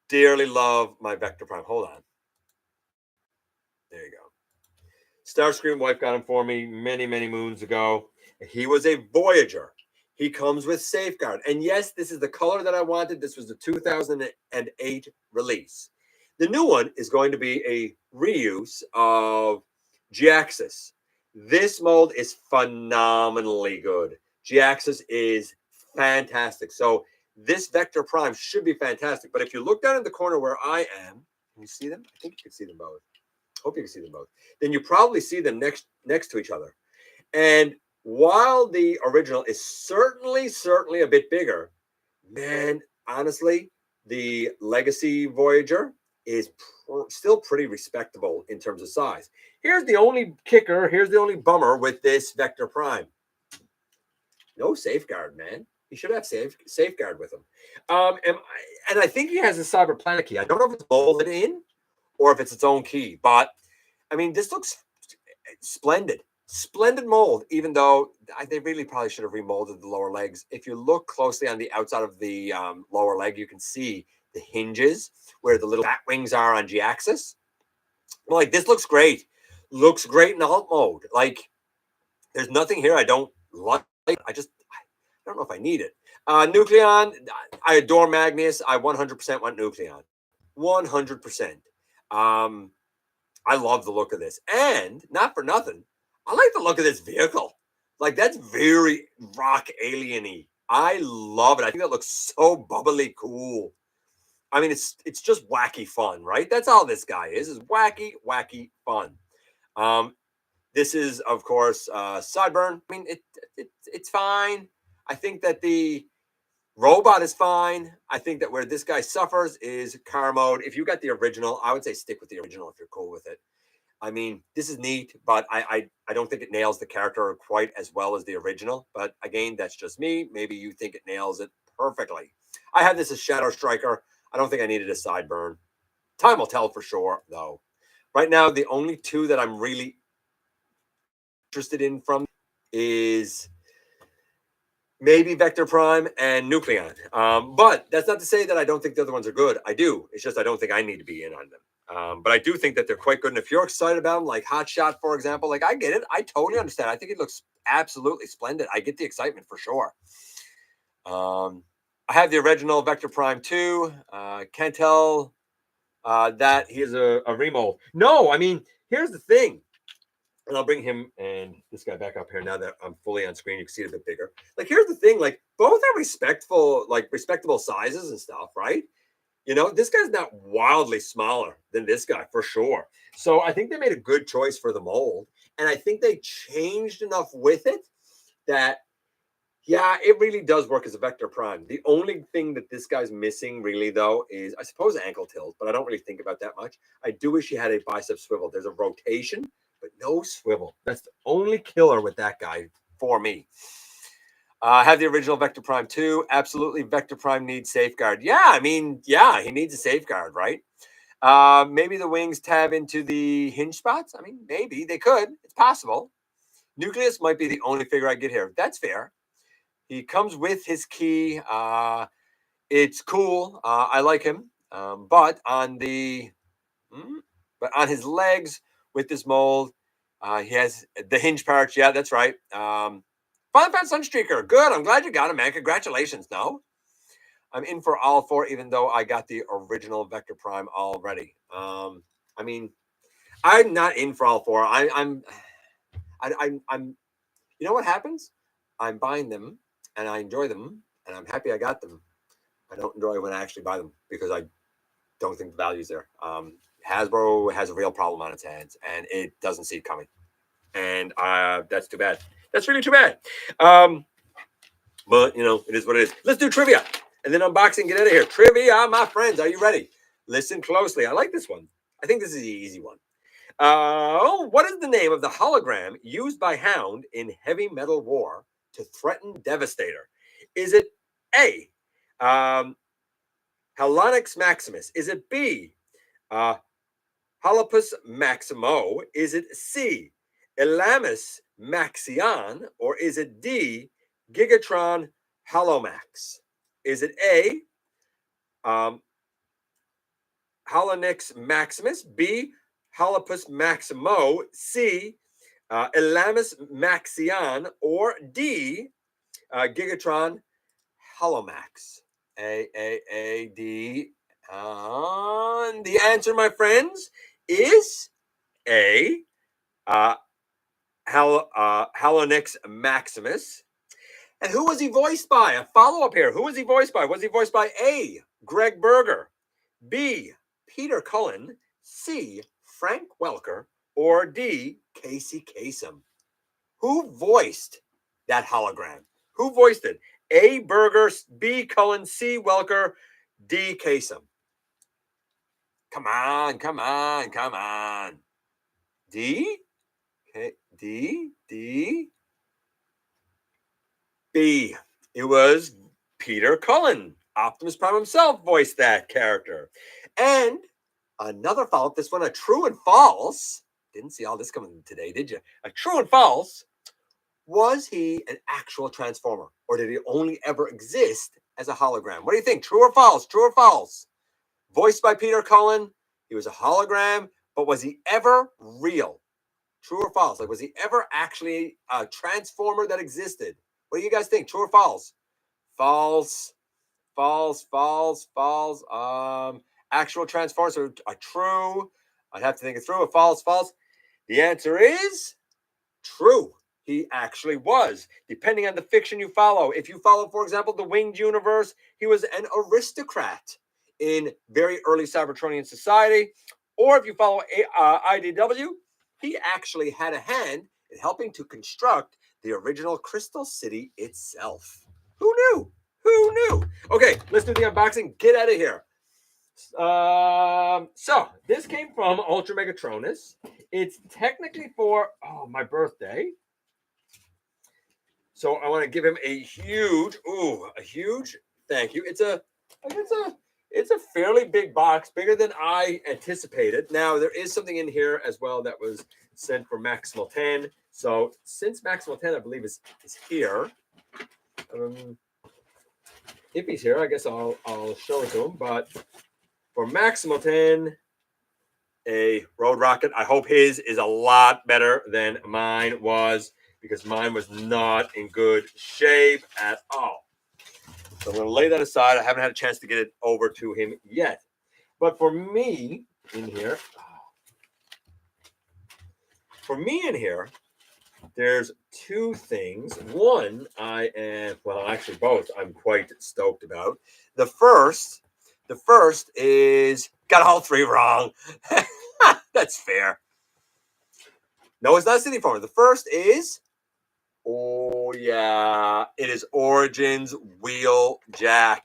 dearly love my Vector Prime. Hold on. There you go. Starscream wife got him for me many, many moons ago. He was a Voyager. He comes with Safeguard. And yes, this is the color that I wanted. This was the 2008 release. The new one is going to be a reuse of G-Axis. This mold is phenomenally good. G-Axis is fantastic. So this Vector Prime should be fantastic. But if you look down in the corner where I am, can you see them? I think you can see them both. Hope you can see them both. Then you probably see them next to each other. And while the original is certainly a bit bigger, man, honestly, the Legacy Voyager is still pretty respectable in terms of size. Here's the only kicker. Here's the only bummer with this Vector Prime. No Safeguard, man. He should have safeguard with him. And I think he has a Cyber Planet key. I don't know if it's molded in or if it's its own key, but I mean, this looks splendid. Splendid mold, even though they really probably should have remolded the lower legs. If you look closely on the outside of the lower leg, you can see the hinges where the little bat wings are on G-axis. Well, like, this looks great. Looks great in alt mode. Like, there's nothing here I don't like. I don't know if I need it. Nucleon, I adore Magnus. I 100% want Nucleon. 100%. I love the look of this. And not for nothing, I like the look of this vehicle. Like, that's very rock alien-y. I love it. I think that looks so bubbly cool. I mean, it's just wacky fun, right? That's all this guy is wacky fun. This is, of course, Sideburn. I mean, it's fine. I think that the robot is fine. I think that where this guy suffers is car mode. If you got the original, I would say stick with the original if you're cool with it. I mean, this is neat, but I don't think it nails the character quite as well as the original. But again, that's just me. Maybe you think it nails it perfectly. I have this as Shadow Striker. I don't think I needed a Sideburn. Time will tell for sure, though. Right now, the only two that I'm really interested in from is maybe Vector Prime and Nucleon. But that's not to say that I don't think the other ones are good. I do. It's just I don't think I need to be in on them. But I do think that they're quite good. And if you're excited about them, like Hot Shot, for example, like, I get it. I totally understand. I think it looks absolutely splendid. I get the excitement for sure. I have the original Vector Prime 2. Can't tell that he is a remold. No, I mean, here's the thing. And I'll bring him and this guy back up here now that I'm fully on screen. You can see it a bit bigger. Like, here's the thing. Like, both are respectable sizes and stuff, right? You know, this guy's not wildly smaller than this guy for sure. So I think they made a good choice for the mold. And I think they changed enough with it that, yeah, it really does work as a Vector Prime. The only thing that this guy's missing really, though, is, I suppose, ankle tilt, but I don't really think about that much. I do wish he had a bicep swivel. There's a rotation, but no swivel. That's the only killer with that guy for me. I have the original Vector Prime 2. Absolutely, Vector Prime needs safeguard. Yeah, I mean, yeah, he needs a safeguard, right? Maybe the wings tab into the hinge spots. I mean, maybe they could. It's possible. Nucleus might be the only figure I get here. That's fair. He comes with his key. It's cool. I like him. But on his legs with this mold, he has the hinge parts. Yeah, that's right. Fun Sunstreaker. Good. I'm glad you got him, man. Congratulations. No, I'm in for all four, even though I got the original Vector Prime already. I mean, I'm not in for all four. I'm. You know what happens? I'm buying them and I enjoy them and I'm happy I got them. I don't enjoy when I actually buy them because I don't think the value's there. Hasbro has a real problem on its hands and it doesn't see it coming. And that's too bad. That's really too bad. But, you know, it is what it is. Let's do trivia and then unboxing, get out of here. Trivia, my friends. Are you ready? Listen closely. I like this one. I think this is the easy one. What is the name of the hologram used by Hound in Heavy Metal War to threaten Devastator? Is it A, Halonix Maximus? Is it B, Holopus Maximo? Is it C, Elamus Maxion? Or is it D, Gigatron Holomax? Is it A, Halonix Maximus? B, Holopus Maximo? C, Elamus Maxion? Or D, Gigatron Holomax? A, D. The answer, my friends, is A, Halonix Maximus. And who was he voiced by? A follow-up here. Who was he voiced by? Was he voiced by A, Greg Berger, B, Peter Cullen, C, Frank Welker, or D, Casey Kasem? Who voiced that hologram? Who voiced it? A, Berger, B, Cullen, C, Welker, D, Kasem. Come on, come on, come on. D? Okay, D, B. It was Peter Cullen. Optimus Prime himself voiced that character. And another follow-up, this one, a true and false. Didn't see all this coming today, did you? A true and false. Was he an actual Transformer? Or did he only ever exist as a hologram? What do you think? True or false? True or false? Voiced by Peter Cullen. He was a hologram, but was he ever real? True or false? Like, was he ever actually a Transformer that existed? What do you guys think? True or false? False. False. False. False. Actual Transformers are true. I'd have to think it through. A false. False. The answer is true. He actually was, depending on the fiction you follow. If you follow, for example, the Winged Universe, he was an aristocrat in very early Cybertronian society. Or if you follow IDW, he actually had a hand in helping to construct the original Crystal City itself. Who knew? Who knew? Okay, let's do the unboxing. Get out of here. So this came from Ultra Megatronus. It's technically for my birthday. So I want to give him a huge thank you. It's a fairly big box, bigger than I anticipated. Now there is something in here as well that was sent for Maximal 10. So since Maximal 10, I believe is here. If he's here, I guess I'll show it to him. But for Maximal 10, a Road Rocket. I hope his is a lot better than mine was, because mine was not in good shape at all. So I'm going to lay that aside. I haven't had a chance to get it over to him yet. But for me in here, there's two things. One, actually both, I'm quite stoked about. The first is, got all three wrong. That's fair. No, it's not City Farmer. The first is, it is Origins Wheeljack.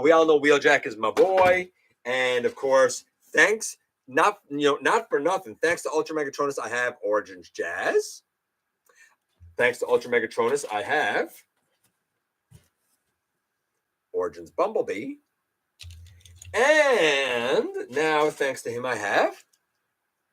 We all know Wheeljack is my boy, and of course, thanks, not for nothing, thanks to Ultra Megatronus, I have Origins Jazz. Thanks to Ultra Megatronus, I have Origins Bumblebee. And now, thanks to him, I have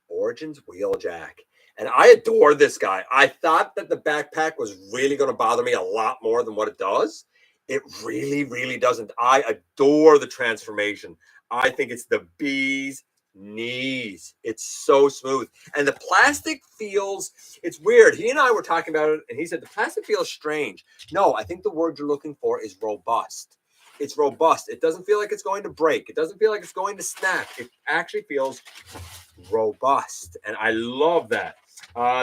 Origins Wheeljack. And I adore this guy. I thought that the backpack was really going to bother me a lot more than what it does. It really, really doesn't. I adore the transformation. I think it's the bee's knees. It's so smooth. And the plastic feels, it's weird. He and I were talking about it, and he said the plastic feels strange. No, I think the word you're looking for is robust. It's robust. It doesn't feel like it's going to break. It doesn't feel like it's going to snap. It actually feels robust, and I love that.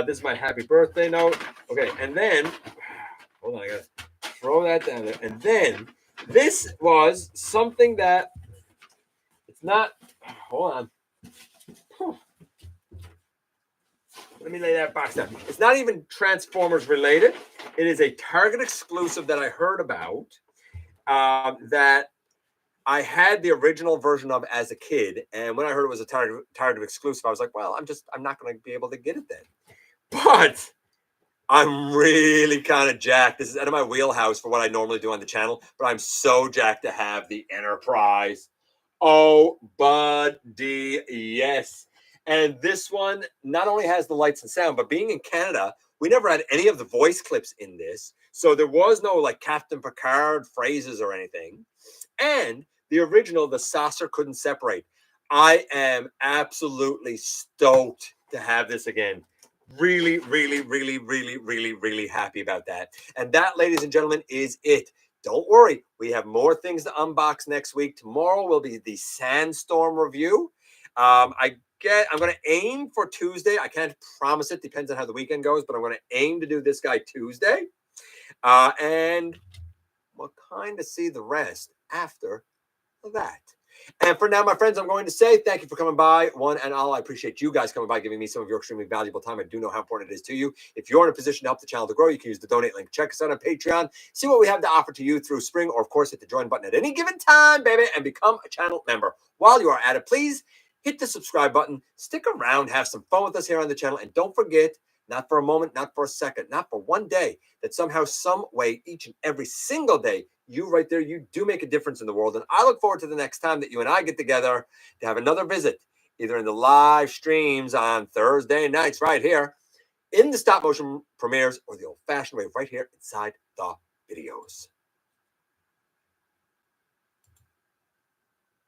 This is my happy birthday note. Okay, and then hold on, I gotta throw that down there. And then this was something that it's not. Hold on. Let me lay that box down. It's not even Transformers related. It is a Target exclusive that I heard about. That I had the original version of as a kid, and when I heard it was a Target exclusive, I was like, well, I'm not going to be able to get it then. But I'm really kind of jacked. This is out of my wheelhouse for what I normally do on the channel, but I'm so jacked to have the Enterprise. Oh, buddy, yes. And this one not only has the lights and sound, but being in Canada, we never had any of the voice clips in this. So there was no like Captain Picard phrases or anything. And the original, the saucer couldn't separate. I am absolutely stoked to have this again. Really, really, really, really, really, really happy about that. And that, ladies and gentlemen, is it. Don't worry. We have more things to unbox next week. Tomorrow will be the Sandstorm review. I'm going to aim for Tuesday. I can't promise it. Depends on how the weekend goes. But I'm going to aim to do this guy Tuesday. And we'll kind of see the rest after that. And for now, my friends, I'm going to say thank you for coming by, one and all. I appreciate you guys coming by, giving me some of your extremely valuable time. I do know how important it is to you. If you're in a position to help the channel to grow, you can use the donate link. Check us out on Patreon. See what we have to offer to you through Spring, or of course, hit the join button at any given time, baby, and become a channel member. While you are at it, please hit the subscribe button. Stick around, have some fun with us here on the channel, and don't forget, not for a moment, not for a second, not for one day, that somehow, some way, each and every single day, you right there, you do make a difference in the world. And I look forward to the next time that you and I get together to have another visit, either in the live streams on Thursday nights right here, in the stop motion premieres, or the old-fashioned way right here inside the videos.